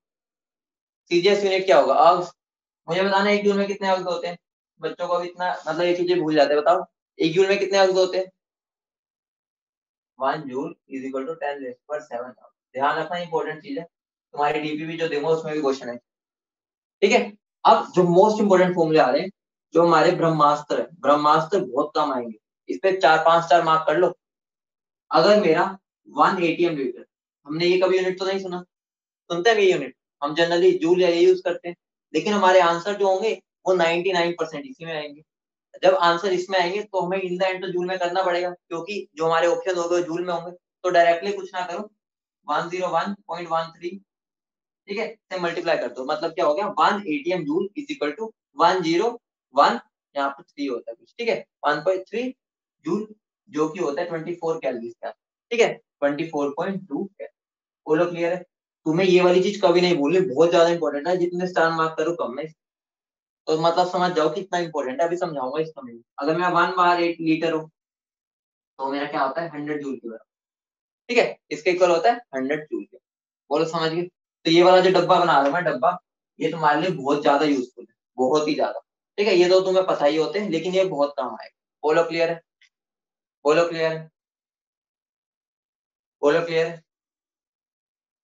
सीजीएस यूनिट क्या होगा, अग्स। मुझे बताना एक जूल में कितने अग्स होते हैं, बच्चों को भी इतना मतलब ये चीजें भूल जाते हैं, बताओ एक जूल में कितने अग्स होते हैं, 1 जूल इज इक्वल टू 10⁻⁷। ध्यान रखना, इंपॉर्टेंट चीज है, तुम्हारी डीपीपी जो दूंगा उसमें भी क्वेश्चन है। ठीक है, अब जो मोस्ट इंपोर्टेंट फॉर्मूले आ रहे हैं, जो हमारे ब्रह्मास्त्र है, ब्रह्मास्त्र बहुत कम आएंगे, इस पे 4 5 स्टार मार्क कर लो। अगर मेरा 1 ATM लीटर, हमने ये कभी यूनिट तो नहीं सुना, सुनते हैं ये यूनिट, हम जनरली जूल या ये यूज करते हैं, लेकिन हमारे आंसर जो होंगे वो 99% इसी में आएंगे। जब आंसर इसमें आएंगे तो हमें इन द एंड तो जूल में करना पड़ेगा, क्योंकि जो हमारे ऑप्शन होंगे वो जूल में होंगे, तो डायरेक्टली कुछ ना करो, 101.13। ठीक है, से मल्टीप्लाई कर दो, मतलब क्या हो गया 1 ATM joule is equal to 101, यहाँ पे 3 होता है कुछ, ठीक है, 1.3 जूल, जो कि होता है 24 कैलोरीज का, ठीक है, 24.2 कैलोरी। बोलो क्लियर है? तुम्हें ये वाली चीज कभी नहीं भूलनी, बहुत ज्यादा इंपॉर्टेंट है, जितने स्टार मार्क करो कम है, तो मतलब समझ जाओ कितना इंपॉर्टेंट है, अभी समझाऊंगा इसका मैं। अगर मैं 1/8 लीटर हूँ तो मेरा क्या होता है 100 जूल की बराबर, ठीक है, इसके इक्वल होता है 100 जूल के। बोलो समझ गए? तो ये वाला जो डब्बा बना रहा हूं मैं डब्बा, ये तुम्हारे लिए बहुत ज्यादा यूजफुल है, बहुत ही ज्यादा, ठीक है, ये तो तुम्हें पता ही होते हैं, लेकिन ये बहुत काम आएगा। बोलो क्लियर है? बोलो क्लियर है? बोलो क्लियर है?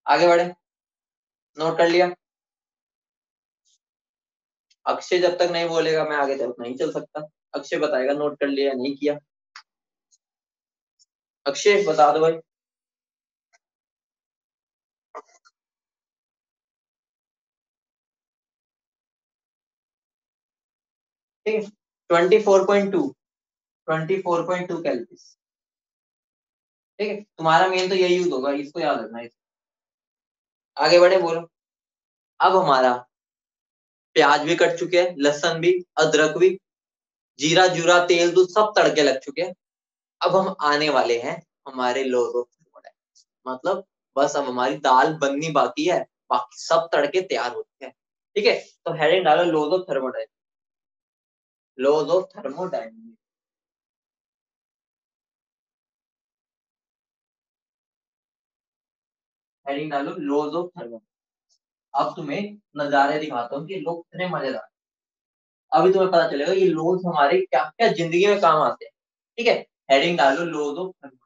आगे बढ़े, नोट कर लिया? अक्षय जब तक नहीं बोलेगा मैं आगे तक नहीं चल सकता। अक्षय बताएगा नोट कर लिया नहीं किया। अक्षय बता दो भाई। ठीक है, 24.2, 24.2 कैलोरीज, ठीक है, तुम्हारा मेन तो यही यूज होगा, इसको याद रखना है। आगे बढ़े, बोलो। अब हमारा प्याज भी कट चुके हैं, लहसुन भी, अदरक भी, जीरा जूरा तेल दूध सब तड़के लग चुके हैं। अब हम आने वाले हैं हमारे लोज ऑफ थर्मोडायनेमिक्स, मतलब बस अब हमारी दाल बननी बाकी है, बाकी सब तड़के तैयार हो चुके हैं, ठीक है। तो हेडिंग डालो laws of thermodynamics, laws of thermodynamics, heading डालो लोज ऑफ थर्मोडायनेमिक्स। अब तुम्हें नजारे दिखाता हूँ कि लोग कितने मजेदार, अभी तुम्हें पता चलेगा ये लोज हमारे क्या क्या जिंदगी में काम आते हैं, ठीक है। हेडिंग डालो लोज ऑफ थर्मोडायनेमिक्स।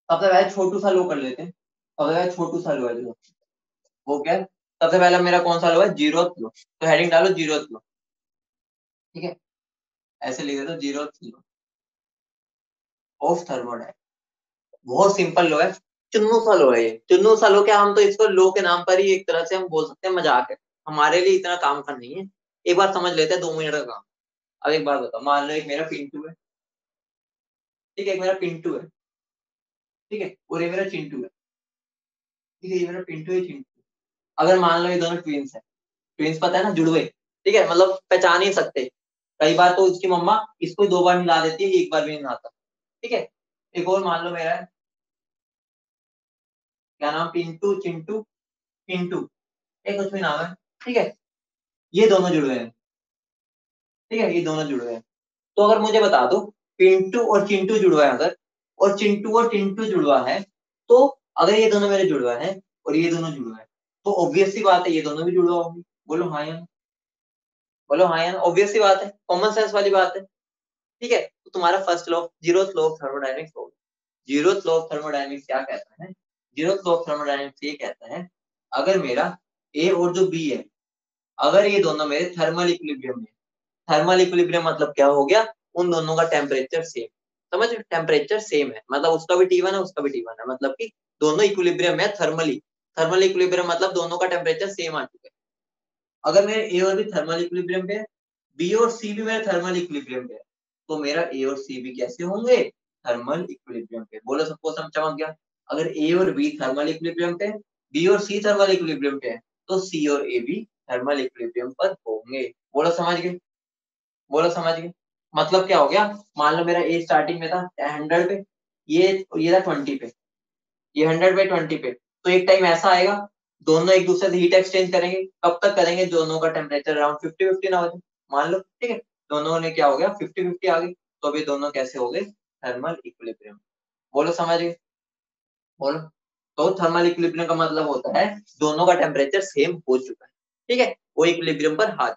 सबसे पहले छोटू सा लो कर लेते हैं, सबसे पहले छोटू सा लो है जो, वो क्या है? सबसे पहला मेरा कौन सा लो है? जीरो लो, तो हेडिंग डालो जीरो लो, ठीक है, ऐसे लिख देते जीरो लो ऑफ थर्मोडायनेमिक्स। बहुत सिंपल लो है, चुन्नू सा लो है ये, चुन्नू सा लो, क्या हम तो इसको लो के नाम पर ही एक तरह से हम बोल सकते हैं, मजाक है, हमारे लिए इतना काम का नहीं है, एक बार समझ लेते हैं 2 मिनट का काम। अब एक बात बताओ, मान लो एक मेरा पिंटू है, ठीक है, एक मेरा पिंटू है, ठीक है, और ये मेरा चिंटू है, ठीक है, ये मेरा पिंटू है चिंटू। अगर मान लो ये दोनों ट्विंस है, ट्विंस पता है ना, जुड़वे, ठीक है, मतलब पहचान ही सकते, कई बार तो उसकी मम्मा इसको 2 बार मिला देती है, एक बार भी नहीं आता, ठीक है। एक और मान लो मेरा है, क्या नाम, पिंटू चिंटू पिंटू, एक कुछ भी नाम है, ठीक है, ये दोनों जुड़वे हैं, ठीक है, ये दोनों जुड़वे हैं। तो अगर मुझे बता दो पिंटू और चिंटू जुड़वा है अगर, और चिंटू और टिंटू जुड़वा है, तो अगर ये दोनों मेरे जुड़वा है और ये दोनों जुड़वा है, तो ऑब्वियस सी बात है ये दोनों भी जुड़वा होंगे। बोलो हाँ या ना? बोलो हाँ या ना? ऑब्वियस सी बात है, कॉमन सेंस वाली बात है, ठीक है। तो तुम्हारा first law, zeroth law of thermodynamics हो गया। जीरोथ लॉ ऑफ थर्मोडायनेमिक्स क्या कहता है? जीरोथ लॉ ऑफ थर्मोडायनेमिक्स ये कहता है, अगर मेरा ए और जो बी है, अगर ये दोनों मेरे थर्मल इक्विलिब्रियम में, थर्मल इक्विलिब्रियम मतलब क्या हो गया, उन दोनों का टेम्परेचर सेम, समझ, टेम्परेचर सेम है, मतलब उसका भी T1 है उसका भी T1 है, मतलब कि दोनों इक्विलिब्रियम है थर्मली, थर्मल इक्विलिब्रियम मतलब दोनों का टेम्परेचर सेम आ चुका है। अगर मेरे ए और बी थर्मल इक्विलिब्रियम पे है, बी और सी भी मेरे थर्मल इक्विलिब्रियम पे है, तो मेरा ए और सी भी कैसे होंगे? थर्मल इक्विलिब्रियम पे। बोलो सबको सब चमक गया? अगर ए और बी थर्मल इक्विलिब्रियम पे, बी और सी थर्मल इक्विलिब्रियम पे है, तो सी और ए भी थर्मल इक्विलिब्रियम पर होंगे। बोलो समझ गए? बोलो समझ गए? मतलब क्या हो गया, मान लो मेरा ए स्टार्टिंग में था 100 पे, ये था 20 पे, ये 100/20 पे, तो एक टाइम ऐसा आएगा दोनों एक दूसरे से हीट एक्सचेंज करेंगे, कब तक करेंगे, दोनों का टेम्परेचर अराउंड 50-50 ना हो जाए, मान लो, ठीक है, दोनों ने क्या हो गया 50-50 आ गई, तो अभी दोनों कैसे हो गए? Thermal equilibrium. बोलो समझ गए? बोलो। तो थर्मल इक्विलिब्रियम का मतलब होता है दोनों का टेम्परेचर सेम हो चुका है, ठीक है, वो इक्विलिब्रियम पर हाथ।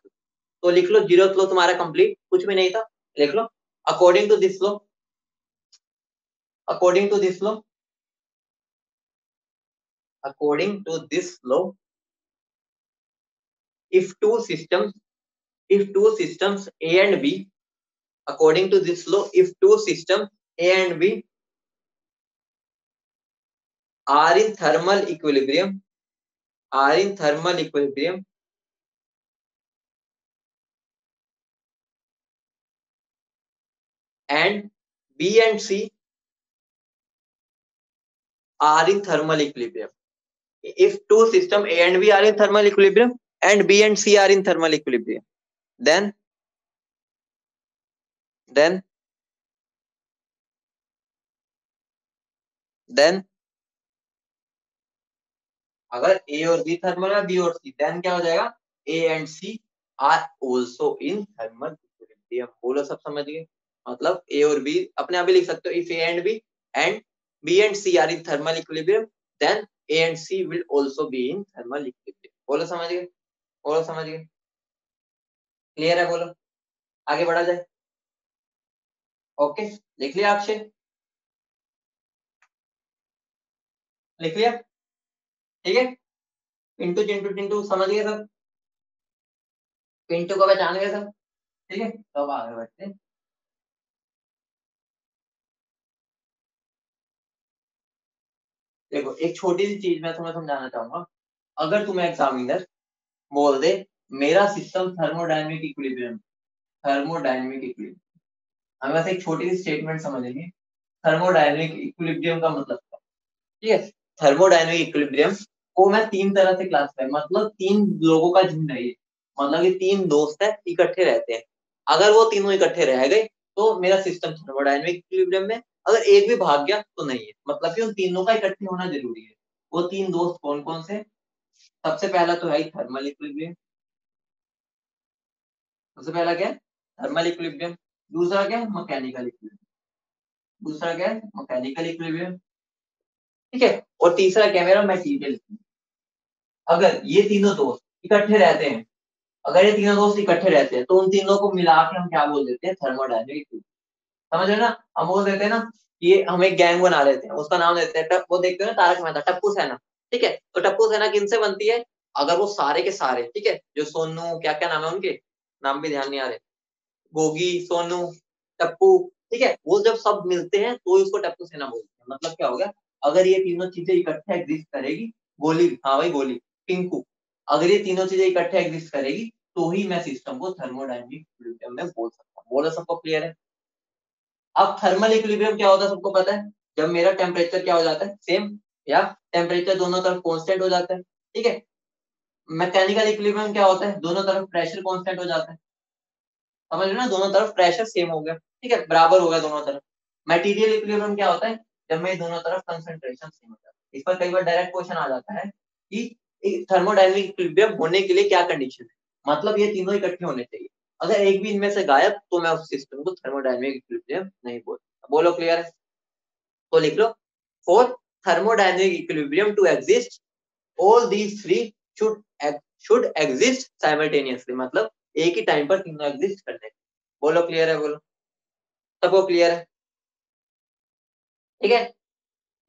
तो लिख लो जीरो लो तुम्हारा कंप्लीट, कुछ भी नहीं था, लिख लो according to this law, according to this law, according to this law, if two systems, if two systems A and B, according to this law, if two systems A and B are in thermal equilibrium, are in thermal equilibrium, and B and C are in thermal equilibrium. If two system A and B are in thermal equilibrium and B and C are in thermal equilibrium, then अगर A और B thermal है, B और C, then क्या हो जाएगा? A and C are also in thermal equilibrium. बोलो सब समझ गए? मतलब A और B अपने आप ही लिख सकते हो. If A and B and C are in thermal equilibrium, then A and C will also be in thermal equilibrium. बोलो समझ गए? बोलो समझ गए? क्लियर है? बोलो आगे बढ़ा जाए. ओके, लिख लिया अक्षय? लिख लिया? ठीक है. पिंटू चिंटू टिंटू समझ गए सब? पिंटू को पहचान गए सब? ठीक है, तो अब आगे बढ़ते हैं. देखो एक छोटी सी चीज मैं तुम्हें समझाना चाहूंगा. अगर तुम्हें एग्जामिनर बोल दे मेरा सिस्टम थर्मोडायनेमिक इक्विलिब्रियम, हमें बस एक छोटी सी स्टेटमेंट समझेंगे. थर्मोडायनेमिक इक्विलिब्रियम का मतलब क्या? ठीक है. थर्मोडायनेमिक इक्विलिब्रियम को मैं तीन तरह से क्लासिफाई, मतलब तीन लोगों का झुंड है ये. मतलब ये तीन दोस्त है, इकट्ठे रहते हैं. अगर वो तीनों इकट्ठे रह गए तो मेरा सिस्टम थर्मोडायनेमिक इक्विलिब्रियम में. अगर एक भी भाग गया तो नहीं है. मतलब कि उन तीनों का इकट्ठे होना जरूरी है. वो तीन दोस्त कौन कौन से? सबसे पहला तो है थर्मल इक्विलिब्रियम. सबसे पहला क्या है? Thermal equilibrium. दूसरा क्या है? Mechanical equilibrium. दूसरा क्या है? Mechanical equilibrium. ठीक है. और तीसरा क्या है मेरा? Material equilibrium. अगर ये तीनों दोस्त इकट्ठे रहते हैं, अगर ये तीनों दोस्त इकट्ठे रहते हैं तो उन तीनों को मिला के हम क्या बोल देते हैं? Thermodynamic equilibrium. समझ रहे ना? हम बोल देते हैं ना, ये हम एक गैंग बना लेते हैं, उसका नाम देते हैं वो देखते हैं ना तारक मेहता, टप्पू सेना. ठीक है. तो टप्पू सेना किन से बनती है? अगर वो सारे के सारे, ठीक है, जो सोनू क्या क्या नाम है उनके, नाम भी ध्यान नहीं आ रहे, गोगी, सोनू, टप्पू, ठीक है, वो जब सब मिलते हैं तो उसको टप्पू सेना बोलते हैं. मतलब क्या हो गया? अगर ये तीनों चीजें इकट्ठे एग्जिस्ट करेगी, गोली, हाँ भाई गोली, पिंकू, अगर ये तीनों चीजें इकट्ठे एग्जिस्ट करेगी तो ही मैं सिस्टम को थर्मोडायनेमिक इक्विलिब्रियम में बोल सकता हूँ. बोलो सबको क्लियर है? अब थर्मल इक्विलिब्रियम क्या होता है सबको पता है? जब मेरा टेम्परेचर क्या हो जाता है? सेम, या टेम्परेचर दोनों तरफ कांस्टेंट हो जाता है. ठीक है. मैकेनिकल इक्विलिब्रियम क्या होता है? दोनों तरफ प्रेशर कांस्टेंट हो जाता है. समझ रहे ना? दोनों तरफ प्रेशर सेम हो गया. ठीक है, बराबर हो गया दोनों तरफ. मटेरियल इक्विलिब्रियम क्या होता है? जब मैं दोनों तरफ कंसंट्रेशन सेम हो जाता है. इस पर कई बार डायरेक्ट क्वेश्चन आ जाता है कि थर्मोडायनेमिक इक्विलिब्रियम होने के लिए क्या कंडीशन है. मतलब ये तीनों इकट्ठे होने चाहिए. अगर एक भी इनमें से गायब तो मैं उस सिस्टम को थर्मोडायनेमिक इक्विलिब्रियम नहीं बोलता. बोलो क्लियर है? तो लिख लो, for thermodynamic equilibrium to exist all these three should exist simultaneously. मतलब एक ही टाइम पर तीनों एग्जिस्ट करने. बोलो क्लियर है? बोलो सबको क्लियर है? ठीक है.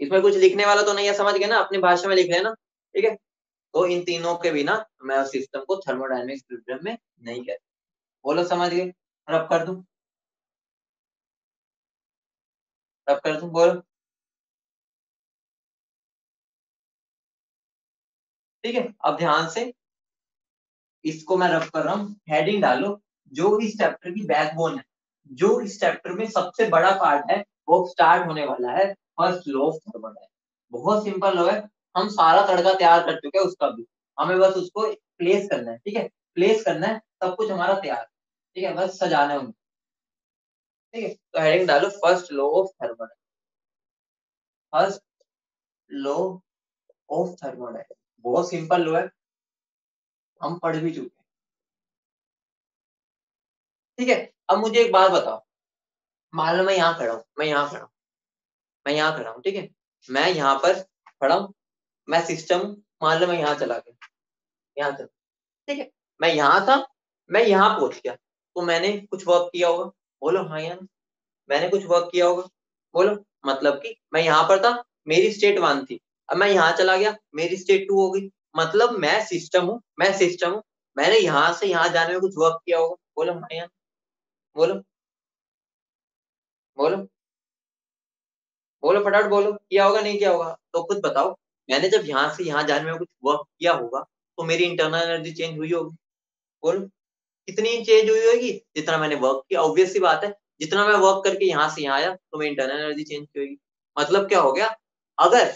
इसमें कुछ लिखने वाला तो नहीं है, समझ गए ना? अपनी भाषा में लिख लेना. ठीक है. तो इन तीनों के बिना मैं उस सिस्टम को थर्मोडायनेमिक इक्विलिब्रियम में नहीं कहता. बोलो समझ गए? रब कर दूं? रब कर दूं? बोलो. ठीक है. अब ध्यान से इसको मैं रब कर रहा हूँ. हेडिंग डालो, जो इस चैप्टर की बैकबोन है, जो इस चैप्टर में सबसे बड़ा पार्ट है, वो स्टार्ट होने वाला है फर्स्ट लॉ ऑफ थर्मोडायनेमिक्स. बहुत सिंपल लॉ है. हम सारा तड़का तैयार कर चुके हैं उसका भी. हमें बस उसको प्लेस करना है. ठीक है, प्लेस करना है. सब कुछ हमारा तैयार है. ठीक है, बस सजाना है उनको. ठीक है. तो हेडिंग डालो first law of thermodynamics. First law of thermodynamics बहुत सिंपल लॉ है, हम पढ़ भी चुके हैं. ठीक है. अब मुझे एक बात बताओ. मान लो मैं यहाँ खड़ा हूँ, मैं यहाँ खड़ा हूँ. ठीक है, मैं यहाँ पर खड़ा हूँ. मैं सिस्टम, मान लो मैं यहाँ चला गया, यहाँ चला. ठीक है. मैं यहाँ था, मैं यहाँ पहुंच गया, तो मैंने कुछ वर्क किया होगा. बोलो हाँ या ना? मैंने कुछ वर्क किया होगा. बोलो. मतलब कि मैं यहाँ पर था, मेरी स्टेट 1 थी. अब मैं यहाँ चला गया, मेरी स्टेट 2 हो गई. मतलब मैं सिस्टम हूँ, मैंने यहाँ से यहाँ जाने में कुछ वर्क किया होगा. बोलो हाँ या ना? बोलो. बोलो. बोलो फटाफट बोलो. किया होगा नहीं किया होगा? तो खुद बताओ. मैंने जब यहाँ से यहाँ जाने में कुछ वर्क किया होगा तो मेरी इंटरनल एनर्जी चेंज हुई होगी. बोलो. कितनी चेंज हुई होगी? जितना मैंने वर्क किया. ऑब्वियस सी बात है, जितना मैं वर्क करके यहाँ से यहाँ आया तो मेरी इंटरनल एनर्जी चेंज होगी. मतलब क्या हो गया? अगर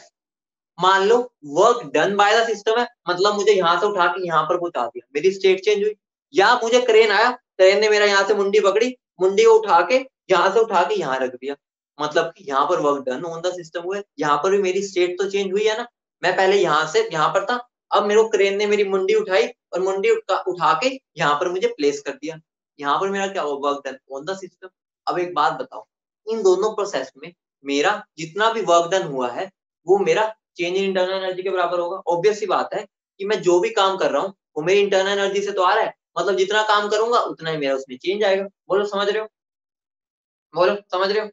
मान लो work done by the system है, मतलब मुझे यहाँ से उठा के यहाँ पर पहुंचा दिया, मेरी स्टेट चेंज हुई। या मुझे क्रेन आया, क्रेन ने मेरा यहाँ से मुंडी पकड़ी, मुंडी को उठा के यहाँ से उठा के यहाँ रख दिया, मतलब कि यहाँ पर work done on the system हुआ है। यहाँ पर भी मेरी स्टेट तो चेंज हुई है ना, मैं पहले यहाँ से यहाँ पर था, अब मेरे को क्रेन ने मेरी मुंडी उठाई और मुंडी उठा के यहाँ पर मुझे प्लेस कर दिया, यहाँ पर मेरा क्या हुआ, work done on the system. अब एक बात बताओ, इन दोनों प्रोसेस में मेरा जितना भी वर्क डन हुआ है वो मेरा चेंज इन इंटरनल एनर्जी के बराबर होगा। ऑब्वियस सी बात है कि मैं जो भी काम कर रहा हूँ वो मेरी इंटरनल एनर्जी से तो आ रहा है, मतलब जितना काम करूंगा उतना ही मेरा उसमें चेंज आएगा। बोलो समझ रहे हो, बोलो समझ रहे हो।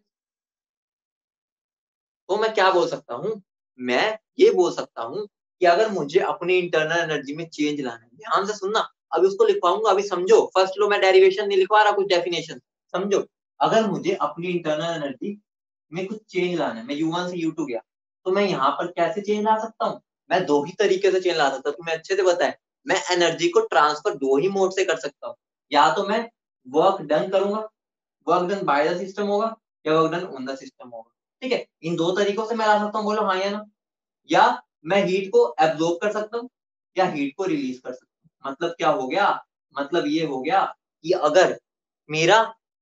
तो मैं क्या बोल सकता हूँ, मैं ये बोल सकता हूँ कि अगर मुझे अपनी इंटरनल एनर्जी में चेंज लाना है, ध्यान से सुनना, अभी उसको लिखवाऊंगा, अभी समझो, फर्स्ट लो मैं डेरिवेशन नहीं लिखवा रहा, कुछ डेफिनेशन समझो। अगर मुझे अपनी इंटरनल एनर्जी में कुछ चेंज लाना है, मैं U1 से U2 गया, तो मैं यहाँ पर कैसे चेंज ला सकता हूँ, मैं दो ही तरीके से चेंज ला सकता हूँ, तुम्हें अच्छे से पता है। मैं एनर्जी को ट्रांसफर दो ही मोड से कर सकता हूँ, या तो मैं वर्क डन करूंगा, work done by the system होगा, या work done on the system होगा। ठीक है, इन दो तरीकों से मैं ला सकता हूँ, बोलो हाँ या ना। या मैं हीट को एब्जॉर्ब कर सकता हूँ या हीट को रिलीज कर सकता हूँ। मतलब क्या हो गया, मतलब ये हो गया कि अगर मेरा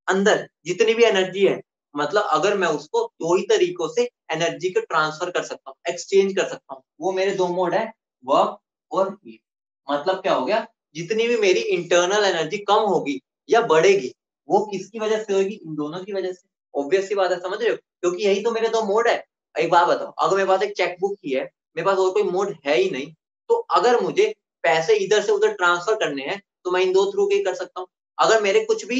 अंदर जितनी भी एनर्जी है, मतलब अगर मैं उसको दो ही तरीकों से एनर्जी को ट्रांसफर कर सकता हूँ, एक्सचेंज कर सकता हूँ, वो मेरे दो मोड है, वर्क और हीट। मतलब क्या हो गया, जितनी भी मेरी इंटरनल एनर्जी कम होगी या बढ़ेगी, वो किसकी वजह से होगी, इन दोनों की वजह से। ऑब्वियस सी बात है, समझ रहे हो, क्योंकि यही तो मेरे दो मोड है। एक बात बताओ, अगर मेरे पास एक चेकबुक ही है, मेरे पास और कोई मोड है ही नहीं, तो अगर मुझे पैसे इधर से उधर ट्रांसफर करने हैं तो मैं इन दो थ्रू के कर सकता हूँ। अगर मेरे कुछ भी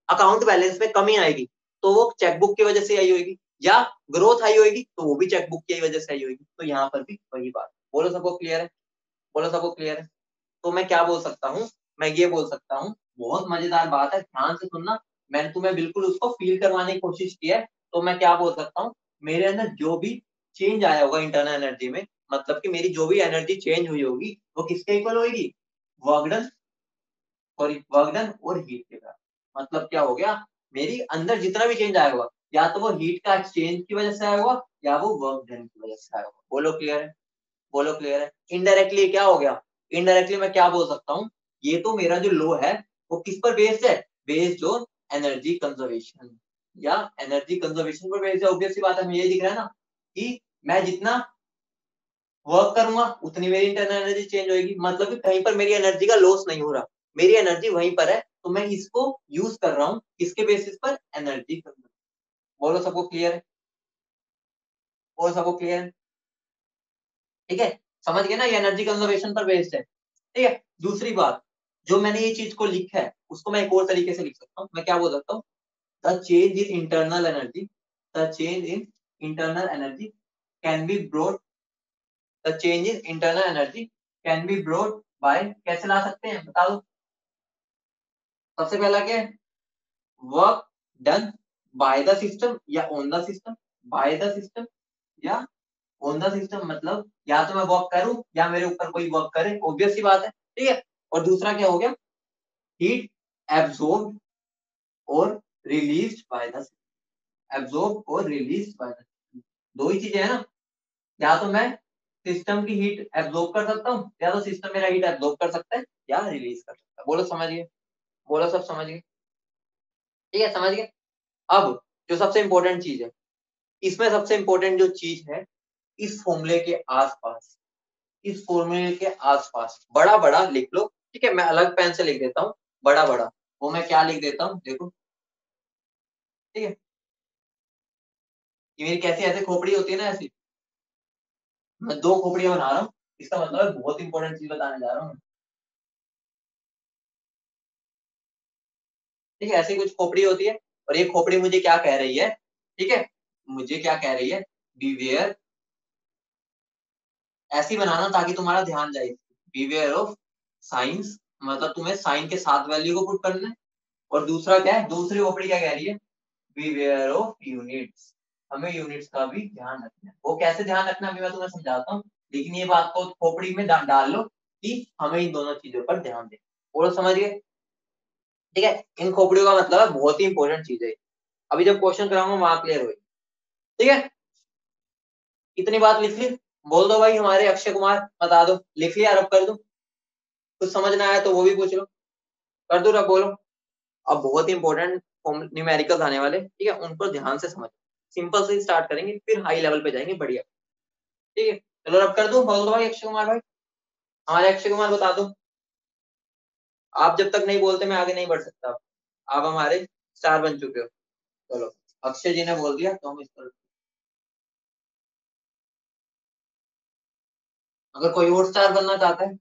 अकाउंट बैलेंस में कमी आएगी तो वो चेकबुक की वजह से आई होगी, या ग्रोथ आई होगी तो वो भी चेकबुक की वजह से आई होगी। तो यहाँ पर भी वही बात, बोलो सबको क्लियर है, बोलो सबको क्लियर है। तो मैं क्या बोल सकता हूँ, मैं ये बोल सकता हूँ, बहुत मजेदार बात है, ध्यान से सुनना, मैंने तुम्हें बिल्कुल उसको फील करवाने की कोशिश की है। तो मैं क्या बोल सकता हूँ, मेरे अंदर जो भी चेंज आया होगा इंटरनल एनर्जी में, मतलब कि मेरी जो भी एनर्जी चेंज हुई होगी वो किसके इक्वल होगी, work done, sorry work done और हीट के बराबर। मतलब क्या हो गया, मेरी अंदर जितना भी चेंज आया होगा या तो वो हीट का एक्सचेंज की वजह से आया होगा या वो वर्क डन की वजह से आया होगा। बोलो क्लियर है, बोलो क्लियर है। इनडायरेक्टली क्या हो गया, इनडायरेक्टली मैं क्या बोल सकता हूँ, ये तो मेरा जो लो है वो किस पर बेस्ड है, बेस्ड ऑन एनर्जी कंजर्वेशन, या एनर्जी कंजर्वेशन पर बेस्ड है। ऑब्वियस सी बात है, हमें ये दिख रहा है ना कि मैं जितना वर्क करूंगा उतनी मेरी इंटरनल एनर्जी चेंज होगी, मतलब कि कहीं पर मेरी एनर्जी का लॉस नहीं हो रहा, मेरी एनर्जी वहीं पर है, तो मैं इसको यूज कर रहा हूँ किसके बेसिस पर, एनर्जी कंजर्वेशन। बोलो सबको क्लियर है, बोलो सबको क्लियर है। ठीक है, समझ गए ना, ये एनर्जी कंजर्वेशन पर बेस्ड है। ठीक है, दूसरी बात, जो मैंने ये चीज को लिखा है उसको मैं एक और तरीके से लिख सकता हूँ, मैं क्या बोल सकता हूँ, the change in internal energy, the change in internal energy can be brought, the change in internal energy can be brought by, कैसे ला सकते हैं बता दो। सबसे पहला क्या है, work done by the system या on the system, by the system या ऑन द सिस्टम, मतलब या तो मैं वर्क करूं या मेरे ऊपर कोई वर्क करे, ऑब्वियस सी बात है। ठीक है, और दूसरा क्या हो गया, हीट एब्जॉर्ब और रिलीज बाय द, एब्जॉर्ब और रिलीज बाय द, दो ही चीजें है ना, या तो मैं सिस्टम की हीट एब्जॉर्ब कर सकता हूँ या तो सिस्टम मेरा हीट एब्जॉर्ब कर सकता है या रिलीज कर सकता है। बोलो समझ गए, बोलो सब समझ गए, ठीक है समझ गए। अब जो सबसे इंपॉर्टेंट चीज है, इसमें सबसे इंपॉर्टेंट जो चीज है, इस फॉर्मूले के आसपास, इस फॉर्मूले के आसपास बड़ा बड़ा लिख लो। ठीक है, मैं अलग पेन से लिख देता हूँ बड़ा बड़ा, वो मैं क्या लिख देता हूँ देखो। ठीक है, ये मेरी कैसी ऐसे खोपड़ी होती है ना, ऐसी मैं दो खोपड़ियां बना रहा हूँ, इसका मतलब बहुत इंपॉर्टेंट चीज बताने जा रहा हूँ। ठीक है, ऐसी कुछ खोपड़ी होती है और ये खोपड़ी मुझे क्या कह रही है, ठीक है, मुझे क्या कह रही है, बीवेयर, ऐसी बनाना ताकि तुम्हारा ध्यान जाए, बीवेयर ऑफ साइंस, मतलब तुम्हें साइन के साथ वैल्यू को पुट करना है। और दूसरा क्या है, दूसरी खोपड़ी क्या कह रही है, बीवेयर ऑफ यूनिट्स, हमें यूनिट्स का भी ध्यान रखना है। वो कैसे ध्यान रखना है अभी मैं तुम्हें समझाता हूँ, लेकिन ये बात को खोपड़ी में डाल लो कि हमें इन दोनों चीजों पर ध्यान दें। बोलो समझ गए। ठीक है, इन खोपड़ियों का मतलब है बहुत ही इंपॉर्टेंट चीज है, अभी जब क्वेश्चन कराऊंगा वहां क्लियर होगी। ठीक है, इतनी बात लिख ली। बोल दो भाई हमारे अक्षय कुमार, बता दो, लिख लिया, रब कर दो, कुछ समझ ना आया तो वो भी पूछ लो, कर दो रब, बोलो। अब बहुत ही इंपॉर्टेंट न्यूमेरिकल्स आने वाले, ठीक है, उनको ध्यान से समझ, सिंपल से स्टार्ट करेंगे फिर हाई लेवल पे जाएंगे, बढ़िया, ठीक है। चलो रब कर दो, बोल दो भाई अक्षय कुमार भाई, हमारे अक्षय कुमार बता दो। आप जब तक नहीं बोलते मैं आगे नहीं बढ़ सकता, आप हमारे स्टार बन चुके हो। चलो अक्षय जी ने बोल दिया तो हम इस पर, अगर कोई और स्टार बनना चाहता है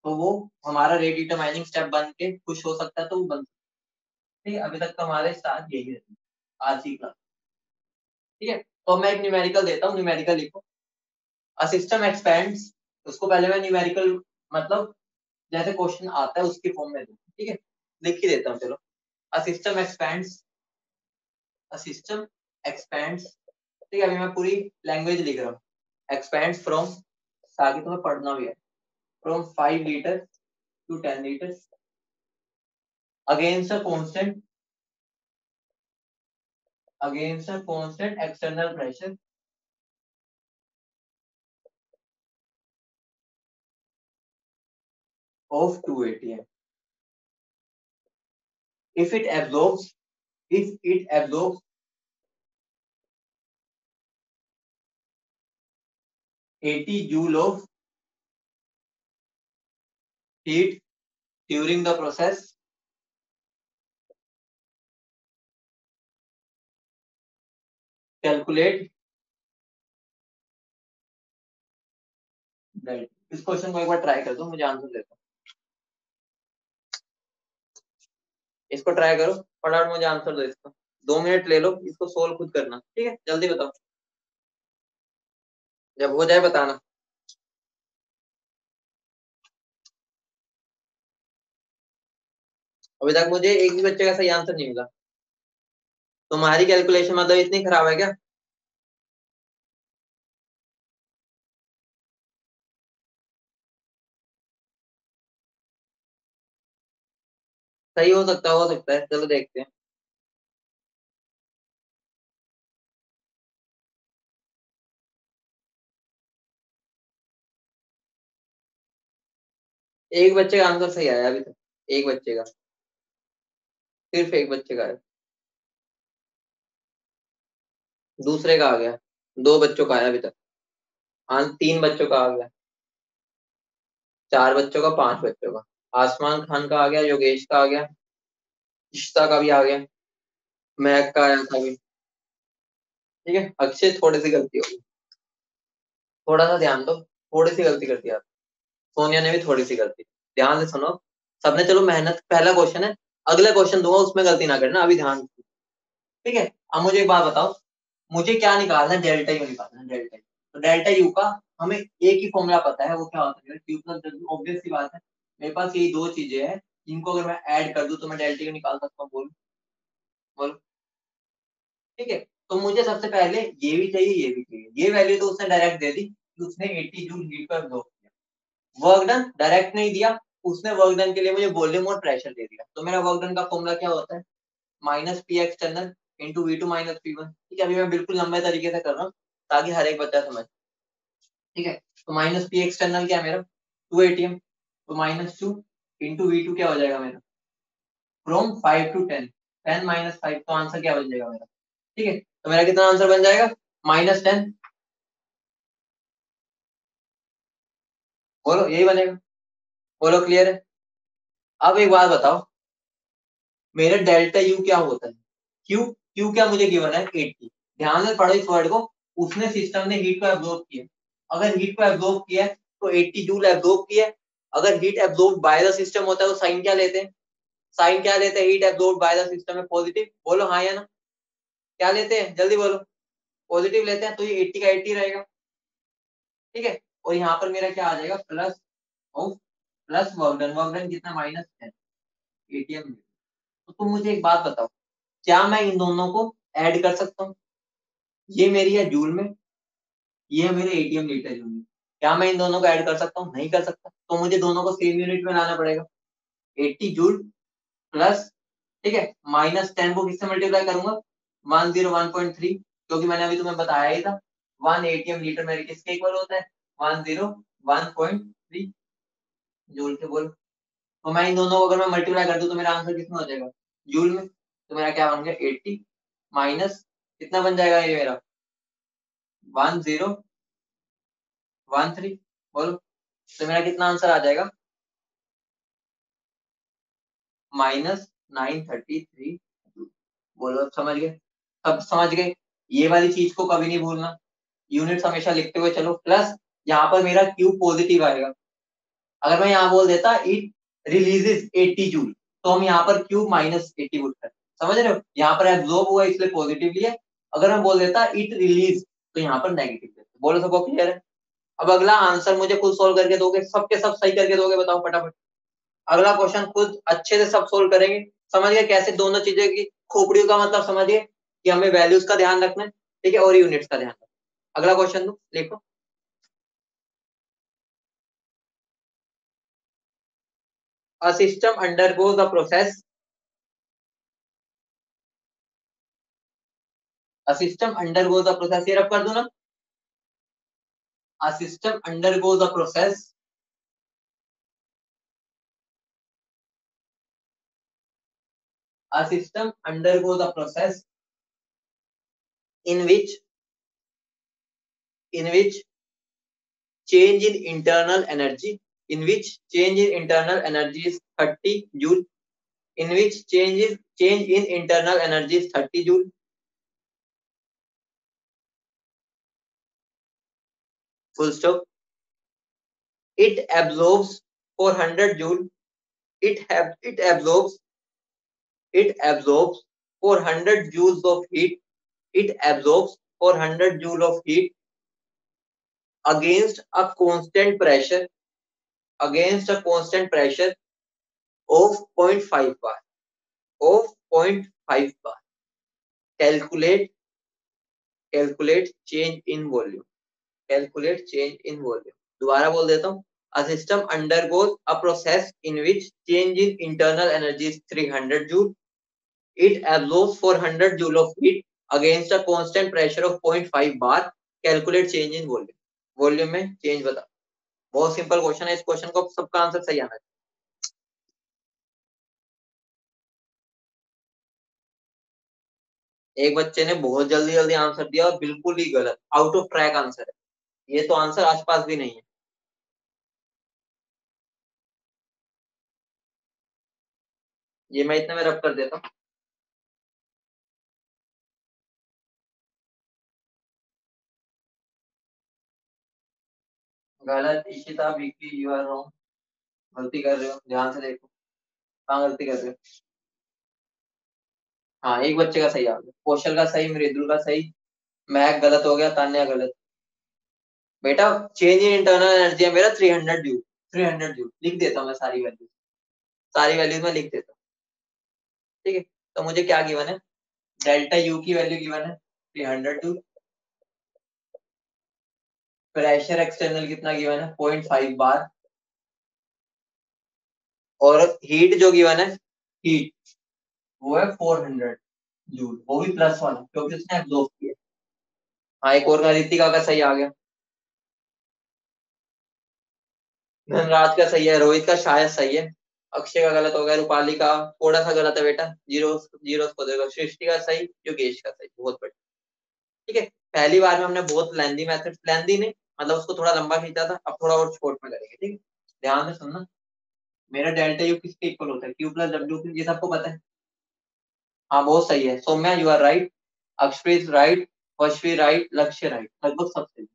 तो वो हमारा रेट डिटरमाइनिंग स्टेप बन के खुश हो सकता है, तो वो बन सकता है, ठीक है। अभी तक तो हमारे साथ यही है आज ही का, ठीक है। तो मैं एक न्यूमेरिकल देता हूँ, न्यूमेरिकल लिखो। अ सिस्टम एक्सपेंड्स, उसको पहले मैं न्यूमेरिकल मतलब जैसे क्वेश्चन आता है उसकी फॉर्म में दूँ, ठीक है, लिख ही देता हूँ, चलो। A system expends, a system expends, ठीक है, अभी मैं पूरी लैंग्वेज लिख रहा हूँ। एक्सपेंड्स फ्रॉम, आगे तुम्हें पढ़ना भी है, from 5 litre to 10 litre against a constant, against a constant external pressure of 2 atm. If it absorbs, if it absorbs 80 joule of heat during the process, calculate that. इस question को एक बार try कर दो, मुझे आंसर देता हूँ, इसको try करो, फटाफट मुझे आंसर दो इसका, 2 मिनट ले लो, इसको सोल्व खुद करना, ठीक है, जल्दी बताओ, जब हो जाए बताना। अभी तक मुझे एक भी बच्चे का सही आंसर नहीं मिला, तुम्हारी कैलकुलेशन मतलब इतनी खराब है क्या? सही हो सकता है, चलो देखते हैं। एक बच्चे का आंसर सही आया अभी तक, एक बच्चे का, सिर्फ एक बच्चे का है, दूसरे का आ गया, 2 बच्चों का आया अभी तक, हाँ 3 बच्चों का आ गया, 4 बच्चों का, 5 बच्चों का, आसमान खान का आ गया, योगेश का आ गया, इशिता का भी आ गया, महक का आया था अभी, ठीक है। अक्षय थोड़ी सी गलती होगी, थोड़ा सा ध्यान दो, थोड़ी सी गलती कर दिया, सोनिया ने भी थोड़ी सी गलती, ध्यान से सुनो, सबने चलो मेहनत, पहला क्वेश्चन है, अगला क्वेश्चन दूंगा उसमें गलती ना करना, अभी ध्यान से, ठीक है। अब मुझे एक बात बताओ, मुझे क्या निकालना है, डेल्टा यू निकालना है, डेल्टा यू, तो डेल्टा यू का हमें एक ही फॉर्मूला पता है, वो क्या होता है, क्यू प्लस डब्ल्यू, ऑब्वियस सी बात है, मेरे पास यही 2 चीजें हैं, इनको अगर मैं ऐड कर दूं तो मैं डेल्टा यू निकाल सकता हूँ, बोलो बोलो, ठीक है। तो मुझे सबसे पहले ये भी चाहिए, ये भी चाहिए, ये वैल्यू तो उसने डायरेक्ट दे दी कि उसने 80 जूल हीट को एब्जॉर्ब किया, वर्क डन डायरेक्ट नहीं दिया, उसने वर्क डन के लिए मुझे वॉल्यूम और प्रेशर दे दिया, तो मेरा वर्क डन का फॉर्मूला क्या होता है, minus P external into V two minus P one, ठीक है, अभी मैं बिल्कुल लंबे तरीके से कर रहा हूँ ताकि हर एक बच्चा समझ, ठीक है। तो माइनस पी एक्सटर्नल क्या है मेरा, 2 एटीएम, तो -2 इंटू वी टू क्या हो जाएगा मेरा, फ्रॉम 5 to 10, 10 - 5, तो आंसर क्या बन जाएगा मेरा, ठीक है। तो मेरा कितना आंसर बन जाएगा, -10, बोलो यही बनेगा, बोलो क्लियर है। अब एक बात बताओ, मेरा डेल्टा यू क्या होता है, क्यू, क्यू क्या मुझे गिवन है 80, ध्यान से पढ़ो इस वर्ड को, उसने सिस्टम ने हीट को एब्जॉर्ब किया, अगर हीट को एब्जॉर्ब किया है तो 80 जूल एब्जॉर्ब किया है, अगर heat absorb by the system होता है तो साइन क्या लेते हैं, साइन क्या लेते हैं, heat absorb by the system में पॉजिटिव, बोलो हाँ या ना, क्या लेते हैं, जल्दी बोलो, पॉजिटिव लेते हैं, तो ये 80 का 80 रहेगा, ठीक है। और यहाँ पर मेरा क्या आ जाएगा, plus of, plus work done, work done कितना, -10 एटीएम। तो तुम मुझे एक बात बताओ, क्या मैं इन दोनों को ऐड कर सकता हूँ, ये मेरी है जूल में, ये है मेरे एटीएम लीटर जूल में, क्या मैं इन दोनों को ऐड कर सकता हूँ, नहीं कर सकता, तो मुझे दोनों को सेम यूनिट में लाना पड़ेगा, 80 जूल प्लस, ठीक है, -10 को किससे मल्टीप्लाई करूंगा, 101.3, क्योंकि मैंने अभी तुम्हें बताया ही था, 1 एटीएम लीटर मेरे किसके इक्वल होता है? 101.3 जूल के। बोलो तो मैं इन दोनों को अगर मैं मल्टीप्लाई कर दूं तो मेरा आंसर कितना हो जाएगा? जूल में। तो मेरा क्या बन गया? 80 माइनस कितना बन जाएगा ये मेरा? 1013। बोलो तो मेरा कितना आंसर आ जाएगा? -933। बोलो अब समझ गए? सब समझ गए? ये वाली चीज को कभी नहीं भूलना, यूनिट्स हमेशा लिखते हुए चलो। प्लस यहाँ पर मेरा क्यू पॉजिटिव आएगा। अगर मैं यहाँ बोल देता इट रिलीजेस 80 जूल, तो हम यहाँ पर क्यू -80 वुड कर, समझ रहे हो? यहाँ पर एब्जॉर्ब हुआ इसलिए पॉजिटिव लिया। अगर मैं बोल देता इट रिलीज, तो यहाँ पर नेगेटिव। बोलो सबको क्लियर है? अब अगला आंसर मुझे खुद सोल्व करके दोगे, सबके सब सही करके दोगे? बताओ फटाफट। अगला क्वेश्चन खुद अच्छे से सब सोल्व करेंगे। समझ गए कैसे दोनों चीजें की खोपड़ियों का मतलब? समझ गए कि हमें वैल्यूज का ध्यान रखना है, ठीक है, और यूनिट्स का ध्यान रखना। अगला क्वेश्चन दो, देखो। A system undergoes a process. A system undergoes a process, ये रब कर दो ना। A system undergoes a process a system undergoes a process in which change in internal energy in which change in internal energy is 30 joule, in which change in internal energy is 30 joule. Full stop. It absorbs 400 joule. It absorbs 400 joules of heat. It absorbs 400 joule of heat against a constant pressure of 0.5 bar. Calculate change in volume. Calculate change in volume. दोबारा बोल देता हूँ. A system undergoes a process in which change in internal energy is 300 joule. It absorbs 400 joule of heat against a constant pressure of 0.5 bar. Calculate change in volume. Volume में change बता. बहुत simple question है, इस question को सबका answer सही आना चाहिए. एक बच्चे ने बहुत जल्दी जल्दी आंसर दिया और बिल्कुल ही गलत, आउट ऑफ ट्रैक आंसर है ये, तो आंसर आसपास भी नहीं है. ये मैं इतने में रब कर देता हूँ. गलत Ishita weekly, you are wrong. गलती कर रहे हो, ध्यान से देखो. कहाँ गलती कर रहे हो? हाँ एक बच्चे का सही आ गया, कौशल का सही, मृदुल का सही, महक गलत हो गया, तान्या गलत. बेटा चेंज इन इंटरनल एनर्जी है मेरा 300 जूल. 300 जूल लिख देता हूँ मैं, सारी वैल्यूज में लिख देता हूँ. ठीक है, तो मुझे क्या गिवन है? डेल्टा यू की वैल्यू गिवन है 300 जूल. प्रेशर एक्सटर्नल कितना गिवन है? 0.5 बार. और हीट जो गिवन है, हीट वो है 400 जूल, वो भी +1 क्योंकि उसने एब्जॉर्ब किया. हाँ एक और का, ऋतिका का सही आ गया, धनराज का सही है, रोहित का शायद सही है, अक्षय का गलत हो गया, रूपाली का थोड़ा सा गलत है बेटा, जीरो जीरो को देगा, सृष्टि का सही, योगेश का सही. बहुत बढ़िया. ठीक है, पहली बार में हमने बहुत लेंदी मेथड, लेंदी नहीं मतलब उसको थोड़ा लंबा खींचा था, अब थोड़ा और शॉर्ट में करेंगे. ठीक है, ध्यान से सुनना. मेरा डेल्टा यू किसके इक्वल होता है? क्यू प्लस डब्ल्यू, ये सबको पता है. हाँ बहुत सही है. Saumya you are right, Akshpreet right, Vashvi right, Lakshya right, लगभग सब सही.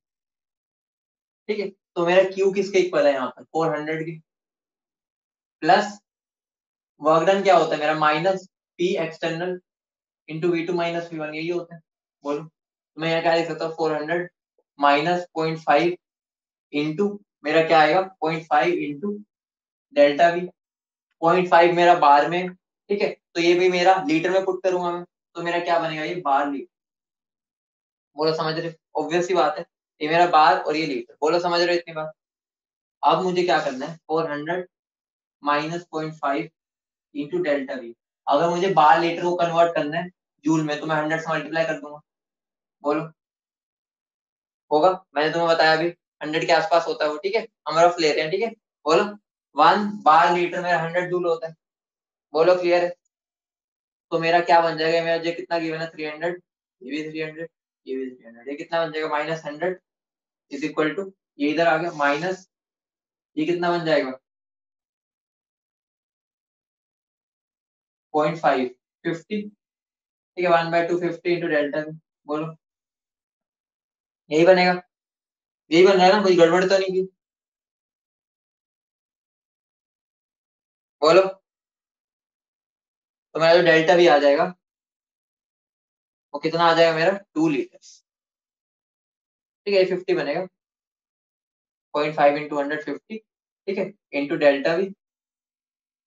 ठीक है, तो मेरा क्यू किसके इक्वल है यहाँ पर? 400 की. प्लस वर्क डन क्या होता है मेरा? Minus P external into V2 minus V1, यही होता है. बोलो तो मैं यहाँ क्या लिख सकता हूँ? 400 माइनस 0.5 इंटू मेरा क्या आएगा? 0.5 इंटू डेल्टा वी. 0.5 मेरा बार में. ठीक है, तो ये भी मेरा लीटर में पुट करूंगा मैं, तो मेरा क्या बनेगा? ये बार लीटर. बोलो समझ रहे? ऑब्वियस सी बात है, ये मेरा बार और ये लीटर. बोलो समझ रहे हो इतनी बात? अब मुझे क्या करना है? 400 माइनस 0.5 इंटू डेल्टा वी. अगर मुझे बार लीटर को कन्वर्ट करना है जूल में, तो मैं 100 से मल्टीप्लाई कर दूंगा. बोलो होगा, मैंने तुम्हें बताया अभी 100 के आसपास होता है वो, ठीक है। हम रफ ले रहे हैं, ठीक है। बोलो 1 बार लीटर में 100 जूल होता है। बोलो क्लियर है। तो मेरा क्या बन जाएगा, मेरा जो कितना गिवन है 300, ये भी 300, ये भी 300, ये कितना बन जाएगा -100 इज इक्वल टू, ये इधर आ गया माइनस, ये कितना बन जाएगा 0.5 50, ठीक है। 1/2 50 इंटू डेल्टा में, बोलो यही बनेगा, यही बन रहा है ना, कोई गड़बड़ तो नहीं की। बोलो तो मेरा जो डेल्टा भी आ जाएगा वो कितना आ जाएगा मेरा 2 लीटर, ठीक है। 50 बनेगा 0.5 इंटू 150, ठीक है, इंटू डेल्टा भी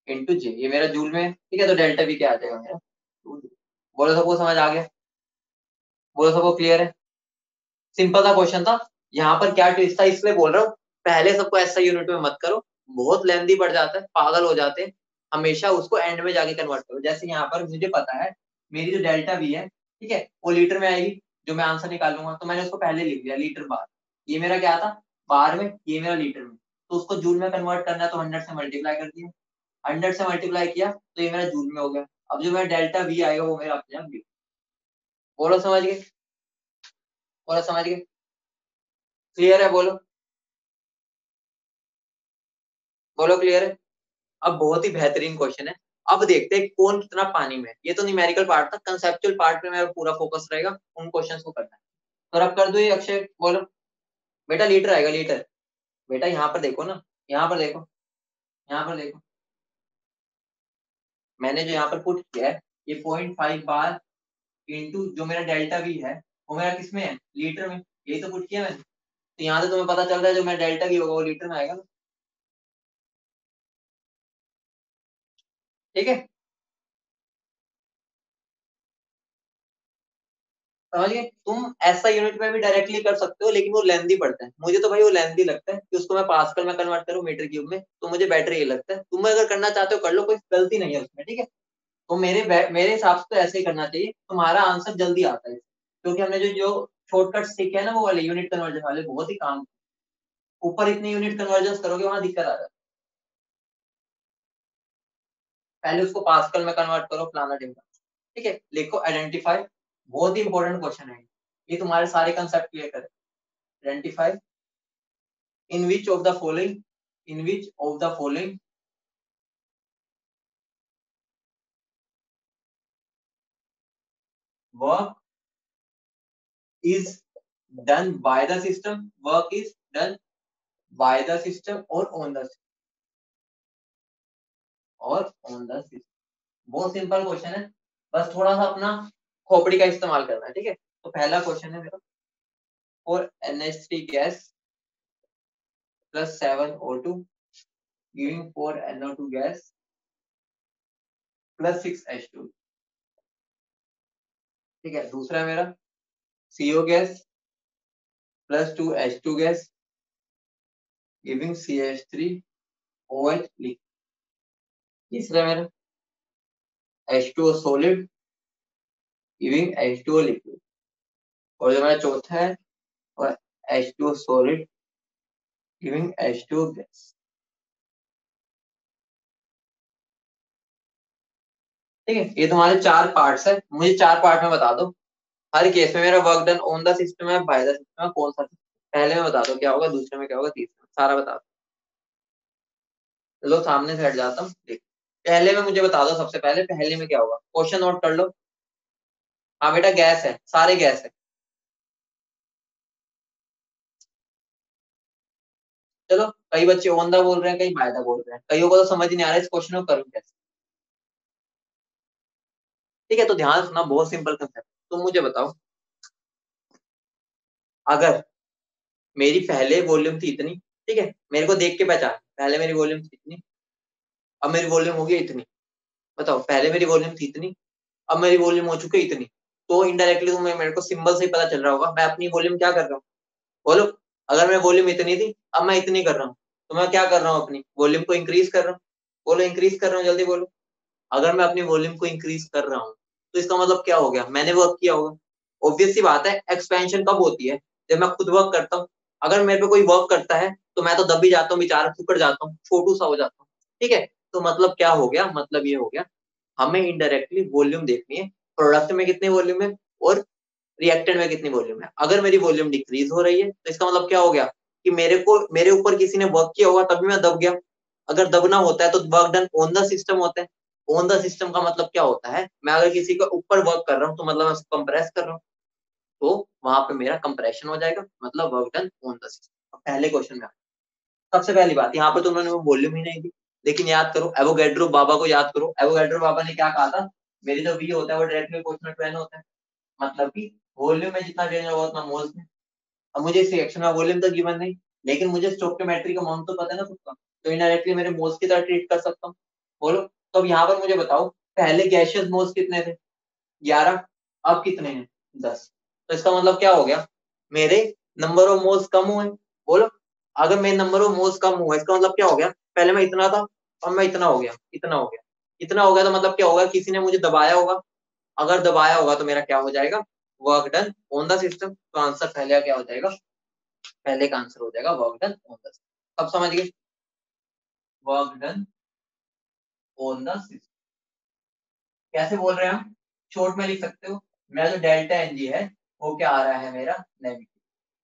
इंटू जे, ये मेरा जूल में है, ठीक है। तो डेल्टा भी क्या आ जाएगा मेरा 2 जूल। बोलो सबको समझ आ गया, बोलो सबको क्लियर है। सिंपल सा क्वेश्चन था। यहाँ पर क्या ट्विस्ट था इसलिए बोल रहा हूँ, पहले सबको ऐसा यूनिट में मत करो, बहुत लेंदी पड़ जाता है, पागल हो जाते हैं। हमेशा उसको एंड में जाके कन्वर्ट करो। जैसे यहाँ पर मुझे पता है मेरी जो डेल्टा वी है, ठीक है, वो लीटर में आएगी, जो मैं आंसर निकालूंगा, तो मैंने उसको पहले लिख दिया लीटर बार। ये मेरा क्या था बार में, ये मेरा लीटर में, तो उसको जूल में कन्वर्ट करना है तो 100 से मल्टीप्लाई कर दिया, 100 से मल्टीप्लाई किया तो ये मेरा जूल में हो गया। अब जो मेरा डेल्टा वी आएगा वो मेरा अपने आप। बोलो समझ गए, बोलो समझ गए, क्लियर है, बोलो बोलो क्लियर है। अब बहुत ही बेहतरीन क्वेश्चन है। अब देखते हैं कौन कितना पानी में है। ये तो न्यूमेरिकल पार्ट था, कंसेप्चुअल पार्ट पे मेरा पूरा फोकस रहेगा, उन क्वेश्चंस को करना है। तो अब कर दो ये अक्षय, बोलो बेटा लीटर आएगा लीटर। बेटा यहाँ पर देखो ना, यहाँ पर देखो, यहाँ पर देखो, मैंने जो यहाँ पर पुट किया है ये 0.5 बार इंटू जो मेरा डेल्टा वी है वो मेरा किसमें है लीटर में, यही तो पुट किया मैंने। तो यहाँ से तुम्हें पता चल रहा है जो मेरा डेल्टा वी होगा वो लीटर में आएगा ना, ठीक है। समझ गए। तुम ऐसा यूनिट में भी डायरेक्टली कर सकते हो, लेकिन वो लेंदी पड़ता है। मुझे तो भाई वो लेंदी लगता है कि उसको मैं पास्कल में कन्वर्ट करूँ मीटर क्यूब में, तो मुझे बेटर ये लगता है। तुम अगर करना चाहते हो कर लो, कोई गलती नहीं है उसमें, ठीक है। तो मेरे हिसाब से तो ऐसे ही करना चाहिए, तुम्हारा आंसर जल्दी आता है, क्योंकि हमने जो जो शॉर्टकट सीखे हैं ना वो वाले यूनिट कन्वर्जन वाले बहुत ही काम। ऊपर इतने यूनिट कन्वर्जन करोगे वहां दिक्कत आ जाती है। पहले उसको पास्कल में कन्वर्ट करो, फलाना ढिमका, ठीक है। लिखो आइडेंटिफाई, बहुत ही इंपॉर्टेंट क्वेश्चन है ये, तुम्हारे सारे कंसेप्ट क्लियर करे। Identify in which of the following, in which of the following work is done by the system, work is done by the system or on the system, और on the system। बहुत simple question है, बस थोड़ा सा अपना खोपड़ी का इस्तेमाल करना है, ठीक है। तो पहला क्वेश्चन है मेरा, for NH3 gas plus 7O2 giving 4NO2 gas plus 6H2, ठीक है। दूसरा है मेरा CO gas plus 2H2 gas giving CH3OH liquid. तीसरा है मेरा H2O solid giving H2O liquid. और जो मेरा चौथा है वो H2O solid giving H2O gas, ठीक है। ये तुम्हारे 4 पार्ट्स है, मुझे 4 पार्ट में बता दो। हर केस में मेरा work done on the system है, बाय द सिस्टम है, कौन सा पहले में बता दो क्या होगा, दूसरे में क्या होगा, तीसरे में सारा बता दो। चलो सामने से हट जाता हूँ, पहले में मुझे बता दो सबसे पहले, पहले में क्या होगा, क्वेश्चन नोट कर लो। हाँ बेटा गैस है, सारे गैस है। चलो कई बच्चे ऑन द बोल रहे हैं, कई बाय द बोल रहे हैं, कईयों को तो समझ नहीं आ रहा है इस क्वेश्चन को करूँ कैसे, ठीक है। तो ध्यान रखना, बहुत सिंपल कंसेप्ट। तुम मुझे बताओ, अगर मेरी पहले वॉल्यूम थी इतनी, ठीक है, मेरे को देख के पहचान, पहले मेरी वॉल्यूम थी इतनी, अब मेरी वॉल्यूम हो गई इतनी। बताओ पहले मेरी वॉल्यूम थी इतनी, अब मेरी वॉल्यूम हो चुकी है इतनी। तो इनडायरेक्टली तुम्हें मेरे को सिंबल से ही पता चल रहा होगा मैं अपनी वॉल्यूम क्या कर रहा हूँ। बोलो, अगर मैं वॉल्यूम इतनी थी अब मैं इतनी कर रहा हूँ, तो मैं क्या कर रहा हूँ, अपनी वॉल्यूम को इंक्रीज कर रहा हूँ। बोलो इंक्रीज कर रहा हूँ, जल्दी बोलो। अगर मैं अपनी वॉल्यूम को इंक्रीज कर रहा हूँ तो इसका मतलब क्या हो गया, मैंने वर्क किया होगा। ऑब्वियस सी बात है, एक्सपेंशन कब होती है, जब मैं खुद वर्क करता हूँ, अगर मेरे पे कोई वर्क करता है तो मैं तो दब भी जाता हूँ, बेचारा सिकुड़ जाता हूँ, छोटू सा हो जाता हूँ, ठीक है। तो मतलब क्या हो गया, मतलब ये हो गया हमें इनडायरेक्टली वॉल्यूम देखनी है, प्रोडक्ट में कितनी वॉल्यूम है और रिएक्टेंट में कितनी वॉल्यूम है। अगर मेरी वॉल्यूम डिक्रीज हो रही है तो इसका मतलब क्या हो गया कि मेरे ऊपर किसी ने वर्क किया होगा तभी मैं दब गया। अगर दबना होता है तो work done on the system होता है। ऑन द सिस्टम का मतलब क्या होता है, मैं अगर किसी के ऊपर वर्क कर रहा हूँ तो मतलब मैं उसको कंप्रेस कर रहा हूँ, तो वहां पे मेरा कंप्रेशन हो जाएगा, मतलब work done on the system. अब पहले क्वेश्चन में सबसे पहली बात, यहाँ पर तो उन्होंने वो वॉल्यूम ही नहीं दी, लेकिन याद करो एवोगैड्रो बाबा को याद करो। एवोगैड्रो बाबा ने क्या कहा था, मेरी जो वी होता है वो डायरेक्टली प्रोपोर्शनल टू एन होता है, मतलब कि वॉल्यूम में जितना चेंज होगा उतना मोल्स में। अब मुझे इस रिएक्शन में वॉल्यूम तो गिवन नहीं, लेकिन मुझे स्टोइकियोमेट्री का अमाउंट तो पता है ना खुद का, तो इनडायरेक्टली मेरे मोल्स की तरह ट्रीट कर सकता हूँ। बोलो, तो अब यहाँ पर मुझे बताओ पहले गैशियस मोल्स कितने थे, 11, अब कितने हैं, 10। तो इसका मतलब क्या हो गया, मेरे नंबर ऑफ मोल्स कम हुए। बोलो, अगर मेरे नंबर ऑफ मोल्स कम हुआ इसका मतलब क्या हो गया, पहले मैं इतना था अब मैं इतना हो गया, इतना हो गया, इतना हो गया, तो मतलब क्या होगा, किसी ने मुझे दबाया होगा। अगर दबाया होगा तो मेरा क्या हो जाएगा, work done on the system. तो आंसर पहले क्या हो जाएगा, पहले का आंसर हो जाएगा work done on the system. अब समझ गए, work done on the system कैसे बोल रहे हैं हम, शॉर्ट में लिख सकते हो। मेरा जो डेल्टा एन जी है वो क्या आ रहा है, मेरा नेगेटिव,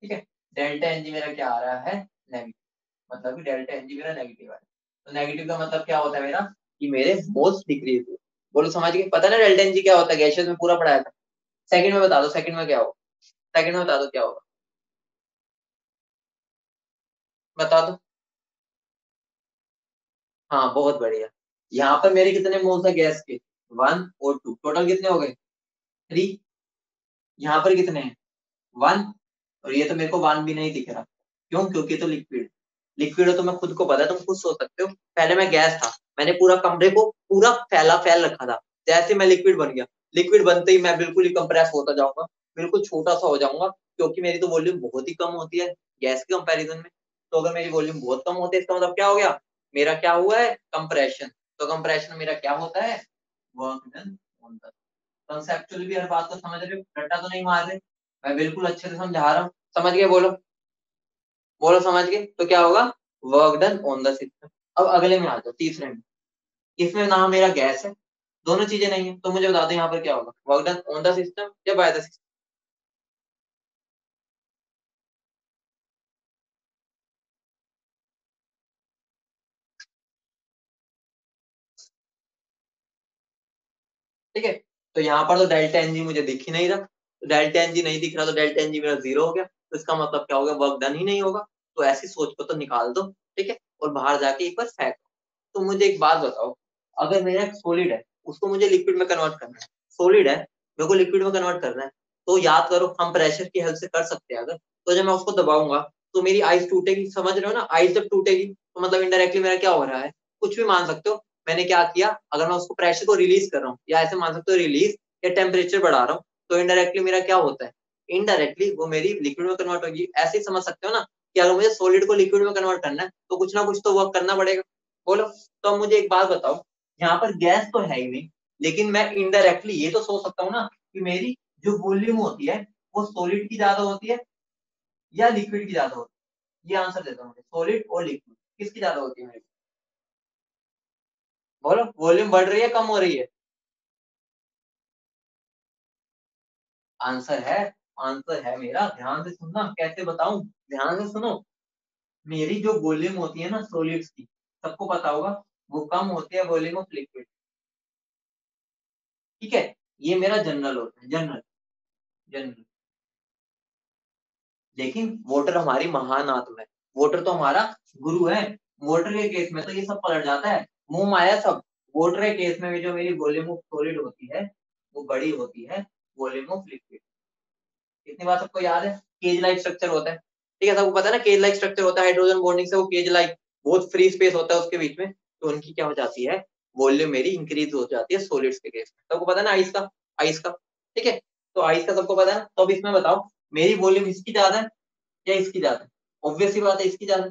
ठीक है। डेल्टा एन जी मेरा क्या आ रहा है, नेगेटिव, मतलब कि डेल्टा एन जी मेरा नेगेटिव है। तो नेगेटिव का मतलब क्या होता है मेरा, कि मेरे मोल्स डिक्रीज हुए। बोलो समझ गए, पता है ना डेल्टा एन जी क्या होता है, गैशियस में पूरा पढ़ाया था। सेकंड में बता दो, सेकंड में क्या होगा, सेकंड में बता दो क्या होगा, बता दो। हाँ बहुत बढ़िया। यहाँ पर मेरे कितने मोल्स है गैस के, 1 और 2, टोटल कितने हो गए, 3। यहाँ पर कितने हैं, 1, और ये तो मेरे को 1 भी नहीं दिख रहा, क्यों, क्योंकि तो लिक्विड, लिक्विड हो तो मैं खुद को पता है, तुम खुद सोच सकते हो। पहले मैं गैस था, मैंने पूरा कमरे को पूरा फैल रखा था, जैसे मैं लिक्विड बन गया, लिक्विड बनते ही मैं बिल्कुल ही कंप्रेस होता जाऊंगा, बिल्कुल छोटा सा हो जाऊंगा, क्योंकि मेरी तो वॉल्यूम बहुत ही कम होती है गैस के कंपैरिजन में। तो अगर मेरी वॉल्यूम बहुत कम होती है इसका मतलब क्या हो गया, मेरा क्या हुआ है, कंप्रेशन। तो कंप्रेशन मेरा क्या होता है, work done on the. Conceptually भी हर बात को समझ रहे हो, रट्टा तो नहीं मार रहे, मैं बिल्कुल अच्छे से समझा रहा हूँ। समझ गए, बोलो, बोलो समझ गए, तो क्या होगा, work done on the system. अब अगले में आ जाओ, तीसरे में। इसमें ना मेरा गैस है, दोनों चीजें नहीं है, तो मुझे बता दो यहाँ पर क्या होगा, work done on the system या बाय द सिस्टम। ठीक है, तो यहाँ पर तो डेल्टा एन जी मुझे दिख ही नहीं रहा, तो डेल्टा एन जी नहीं दिख रहा तो डेल्टा एन जी मेरा 0 हो गया, तो इसका मतलब क्या होगा, वर्क डन ही नहीं होगा। तो ऐसी सोच को तो निकाल दो, ठीक है, और बाहर जाके एक बार फेंक। तो मुझे एक बात बताओ, अगर मेरा एक सॉलिड है उसको मुझे लिक्विड में कन्वर्ट करना है, सॉलिड है मेरे को लिक्विड में कन्वर्ट करना है, तो याद करो हम प्रेशर की हेल्प से कर सकते हैं। अगर तो जब मैं उसको दबाऊंगा तो मेरी आइस टूटेगी, समझ रहे हो ना, आइस जब टूटेगी तो मतलब इनडायरेक्टली मेरा क्या हो रहा है, कुछ भी मान सकते हो। मैंने क्या किया, अगर मैं उसको प्रेशर को रिलीज कर रहा हूँ, या ऐसे मान सकते हो रिलीज, या टेम्परेचर बढ़ा रहा हूँ, तो इनडायरेक्टली मेरा क्या होता है, इनडायरेक्टली वो मेरी लिक्विड में कन्वर्ट होगी। ऐसे ही समझ सकते हो ना, कि अगर मुझे सॉलिड को लिक्विड में कन्वर्ट करना है तो कुछ ना कुछ तो वर्क करना पड़ेगा। बोलो, तो अब मुझे एक बात बताओ, यहाँ पर गैस तो है ही नहीं, लेकिन मैं इनडायरेक्टली ये तो सोच सकता हूँ ना, कि मेरी जो वॉल्यूम होती है वो सॉलिड की ज्यादा होती है या लिक्विड की ज्यादा होती है। ये आंसर देता हूँ मुझे, सॉलिड और लिक्विड किसकी ज्यादा होती है मेरी। बोलो, वॉल्यूम बढ़ रही है कम हो रही है, आंसर है, आंसर है मेरा, ध्यान से सुनना, कैसे बताऊं, ध्यान से सुनो। मेरी जो वॉल्यूम होती है ना सॉलिड्स की, सबको पता होगा, वो कम होती है वॉल्यूम ऑफ लिक्विड, ठीक है। ये मेरा जनरल होता है, जनरल, जनरल। लेकिन वोटर हमारी महान आत्मा है, वोटर तो हमारा गुरु है। वोटर के केस में तो ये सब पलट जाता है, मुंह माया सब। वोटर के केस में भी जो मेरी वॉल्यूम ऑफ सॉलिड होती है वो बड़ी होती है वॉल्यूम ऑफ लिक्विड। इतनी बात सबको याद है, केज लाइक स्ट्रक्चर होता है, ठीक है, सबको पता है ना, केज लाइक स्ट्रक्चर होता है, हाइड्रोजन बॉन्डिंग से वो केज लाइक, बहुत फ्री स्पेस होता है उसके बीच में, तो उनकी क्या हो जाती है, वॉल्यूम मेरी इंक्रीज हो जाती है सॉलिड्स के केस में। सबको पता है ना आइस का, आइस का, ठीक है, तो आइस का सबको पता है ना। तो अब इसमें बताओ, मेरी वॉल्यूम इसकी ज्यादा है या इसकी ज्यादा है, ऑब्वियस सी बात है इसकी ज्यादा है।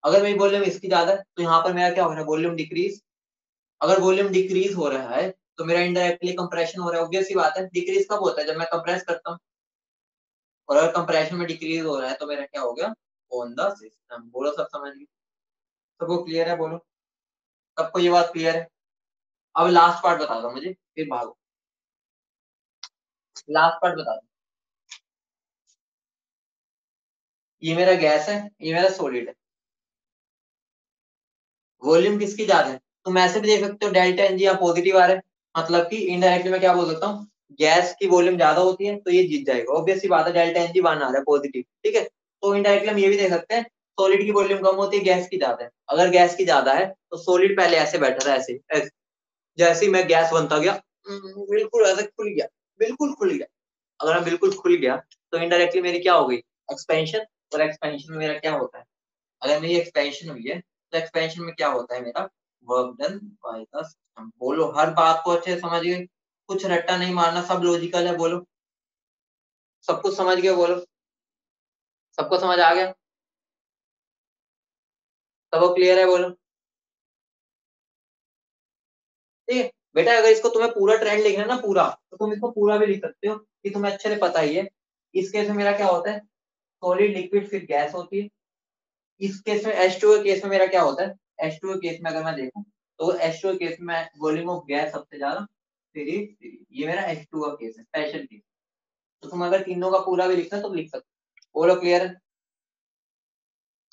अगर मेरी वॉल्यूम इसकी ज्यादा है तो यहाँ पर मेरा क्या हो रहा है, वॉल्यूम डिक्रीज। अगर वॉल्यूम डिक्रीज हो रहा है तो मेरा इनडायरेक्टली कंप्रेशन हो रहा है, ऑब्वियस सी बात है। डिक्रीज कब होता है, जब मैं कंप्रेस करता हूँ, और अगर कंप्रेशन में डिक्रीज हो रहा है तो मेरा क्या हो गया, ऑन द सिस्टम। बोलो सब समझ गए, सबको क्लियर है? बोलो सबको ये बात क्लियर है? अब लास्ट पार्ट बता दो मुझे, फिर भागो। लास्ट पार्ट बता दो। ये मेरा गैस है, ये मेरा सॉलिड है। वॉल्यूम किसकी ज्यादा है? तुम ऐसे भी देख सकते हो डेल्टा एन जी यहाँ पॉजिटिव आ रहा है, मतलब कि इनडायरेक्टली मैं क्या बोल सकता हूँ, गैस की वॉल्यूम ज्यादा होती है तो ये जीत जाएगा। ऑब्वियस सी बात है, डेल्टा एन जी वन आ रहा है पॉजिटिव, ठीक है। तो इनडायरेक्टली हम ये भी देख सकते हैं सॉलिड की वॉल्यूम कम होती है, गैस की ज्यादा है। अगर गैस की ज्यादा है तो सॉलिड पहले ऐसे बैठा था, ऐसे जैसे ही मैं गैस बनता गया, बिल्कुल ऐसे खुल गया, बिल्कुल खुल गया। अगर मैं बिल्कुल खुल गया तो इनडायरेक्टली मेरी क्या हो गई, एक्सपेंशन। और एक्सपेंशन में मेरा क्या होता है, अगर मेरी एक्सपेंशन हुई है तो एक्सपेंशन में क्या होता है मेरा, work done by the system. बोलो हर बात को अच्छे से समझ गए, कुछ रट्टा नहीं मारना, सब लॉजिकल है। बोलो सब कुछ समझ गए? बोलो सबको समझ आ गया, सबको क्लियर है? बोलो ठीक है बेटा। अगर इसको तुम्हें पूरा ट्रेंड लिखना है ना पूरा, तो तुम इसको पूरा भी लिख सकते हो, कि तुम्हें अच्छे से पता ही है। इस केस में मेरा क्या होता है, सॉलिड लिक्विड फिर गैस होती है। इस केस में H2O केस में मेरा क्या होता है, H2O केस में अगर मैं देखूं तो H2O केस में वॉल्यूम ऑफ गैस सबसे ज्यादा, फिर ये मेरा H2O केस है, स्पेशल केस। तो तुम अगर तीनों का पूरा भी लिखना तो लिख सकते हो। बोलो क्लियर है?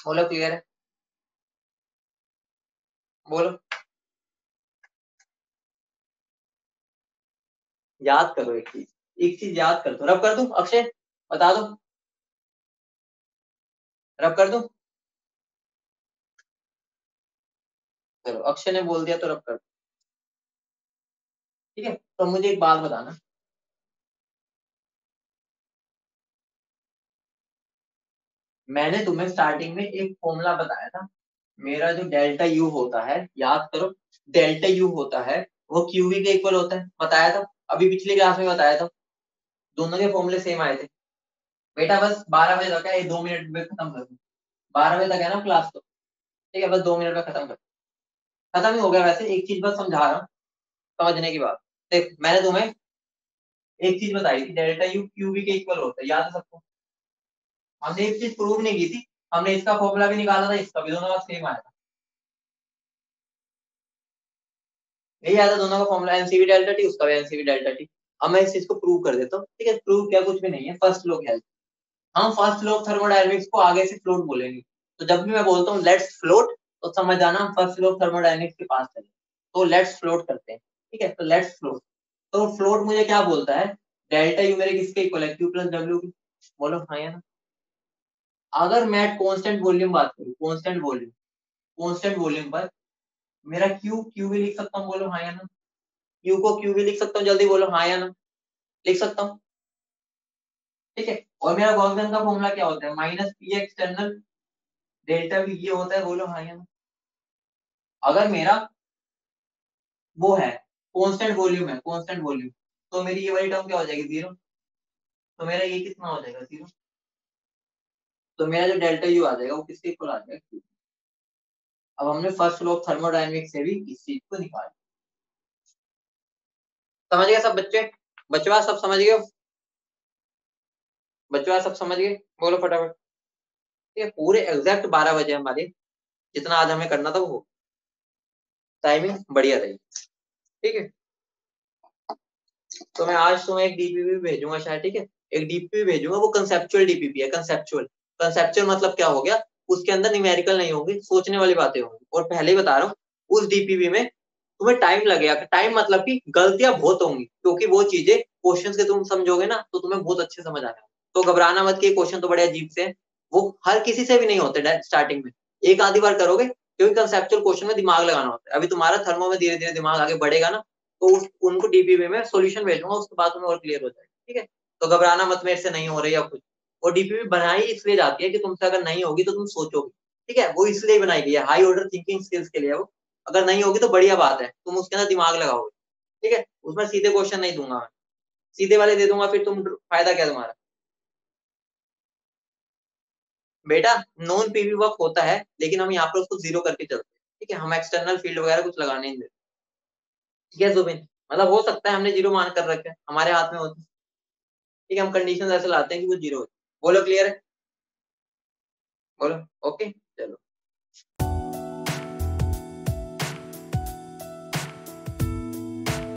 बोलो क्लियर है? बोलो याद करो एक चीज, एक चीज याद कर दो। रब कर दूं अक्षय, बता दो, रब कर दूं? चलो अक्षय ने बोल दिया तो रब कर दो, ठीक है। तो मुझे एक बात बताना, मैंने तुम्हें स्टार्टिंग में एक फॉर्मूला बताया था, मेरा जो डेल्टा यू होता है, याद करो, डेल्टा यू होता है वो क्यूवी के इक्वल होता है, बताया था अभी पिछली क्लास में बताया था। दोनों के फॉर्मूले सेम आए थे बेटा। बस 12 बजे तक है, ये 2 मिनट में खत्म कर दूं। 12 बजे तक है ना क्लास, तो ठीक है, बस 2 मिनट में खत्म कर, खत्म ही हो गया। वैसे एक चीज बस समझा रहा हूँ, समझने की बात। देख मैंने तुम्हें एक चीज बताई थी, डेल्टा यू क्यूवी के इक्वल होता है, याद है सबको? हमने एक चीज प्रूव नहीं की थी, हमने इसका फॉर्मूला भी निकाला था, इसका भी, दोनों का सेम आया था। यही आया था दोनों का फॉर्मूला, एनसीवी डेल्टा टी, उसका भी एनसीवी डेल्टा टी। अब मैं इस चीज को प्रूव कर देता हूँ, ठीक है। प्रूव क्या, कुछ भी नहीं है, फर्स्ट लॉ क्या है, हम फर्स्ट लॉ ऑफ थर्मोडायनेमिक्स को आगे से फ्लोट बोलेंगे। तो जब भी मैं बोलता हूँ लेट्स फ्लोट, तो समझ जाना हम फर्स्ट लॉ ऑफ थर्मोडायनेमिक्स के पास चले। तो लेट्स फ्लोट करते हैं, ठीक है। तो लेट्स फ्लोट, तो फ्लोट मुझे क्या बोलता है, डेल्टा यू मेरे किसके इक्वल है, क्यू प्लस डब्ल्यू की। बोलो हाँ या ना? अगर मैं कांस्टेंट वॉल्यूम बात करूँ, कांस्टेंट वॉल्यूम, कांस्टेंट वॉल्यूम पर मेरा क्यू, क्यू भी लिख सकता हूँ, बोलो हाँ या ना? क्यू को क्यू भी लिख सकता हूँ, जल्दी बोलो हाँ या ना? लिख सकता हूँ, ठीक है। और मेरा गॉस का फॉर्मूला क्या होता है, minus P external delta we, ये होता है, बोलो हाँ या ना? अगर मेरा वो है कांस्टेंट वॉल्यूम है, कांस्टेंट वॉल्यूम, तो मेरी ये वाली टर्म क्या हो जाएगी, जीरो। तो मेरा ये कितना हो जाएगा, जीरो। तो मेरा जो डेल्टा यू आ जाएगा वो किसके इक्वल आ जाएगा, Q। अब हमने फर्स्ट लॉ ऑफ थर्मोडायनेमिक्स से भी इस चीज को निकाला। समझ गए सब बच्चे? बचवा सब समझ गए? बचवा सब समझ गए? बोलो फटाफट। ये पूरे एग्जैक्ट 12 बजे हमारे, जितना आज हमें करना था वो टाइमिंग बढ़िया रही, ठीक है। तो मैं आज तुम्हें एक डीपीपी भेजूंगा शायद, ठीक है। एक डीपीपी भेजूंगा, वो कंसेप्चुअल डीपीपी है, कंसेप्चुअल। कंसेप्चुअल मतलब क्या हो गया, उसके अंदर न्यूमेरिकल नहीं होंगी, सोचने वाली बातें होंगी। और पहले ही बता रहा हूँ, उस डीपीपी में तुम्हें टाइम लगेगा, टाइम मतलब कि गलतियां बहुत होंगी, क्योंकि वो चीजें क्वेश्चन के तुम समझोगे ना तो तुम्हें बहुत अच्छे समझ आएगा। तो घबराना मत कि क्वेश्चन तो बड़े अजीब से हैं, वो हर किसी से भी नहीं होते स्टार्टिंग में, एक आधी बार करोगे, क्योंकि कंसेप्चुअल क्वेश्चन में दिमाग लगाना होता है। अभी तुम्हारा थर्मो में धीरे धीरे दिमाग आगे बढ़ेगा ना, तो उनको डीपीपी में सॉल्यूशन भेजूंगा, उसके बाद तुम्हें और क्लियर हो जाएगा, ठीक है। तो घबराना मत, मेरे से नहीं हो रही या कुछ। और डीपीपी बनाई इसलिए जाती है कि तुमसे अगर नहीं होगी तो तुम सोचोगे, ठीक है। वो इसलिए बनाई गई है, हाई ऑर्डर थिंकिंग स्किल्स के लिए। वो अगर नहीं होगी तो बढ़िया बात है, तुम उसके अंदर दिमाग लगाओगे, ठीक है। उसमें सीधे क्वेश्चन नहीं दूंगा मैं, सीधे वाले दे दूंगा, फिर तुम फायदा क्या तुम्हारा बेटा। नॉन पीवी वर्क होता है, लेकिन हम यहाँ पर उसको जीरो करके चलते हैं, ठीक है। हम एक्सटर्नल फील्ड वगैरह कुछ लगाने नहीं देते, ठीक है जुबिन। मतलब हो सकता है हमने जीरो मान कर रखे हैं, हमारे हाथ में होती है, ठीक है। हम कंडीशन ऐसे लाते हैं कि वो जीरो हो। बोलो क्लियर है? बोलो ओके चलो।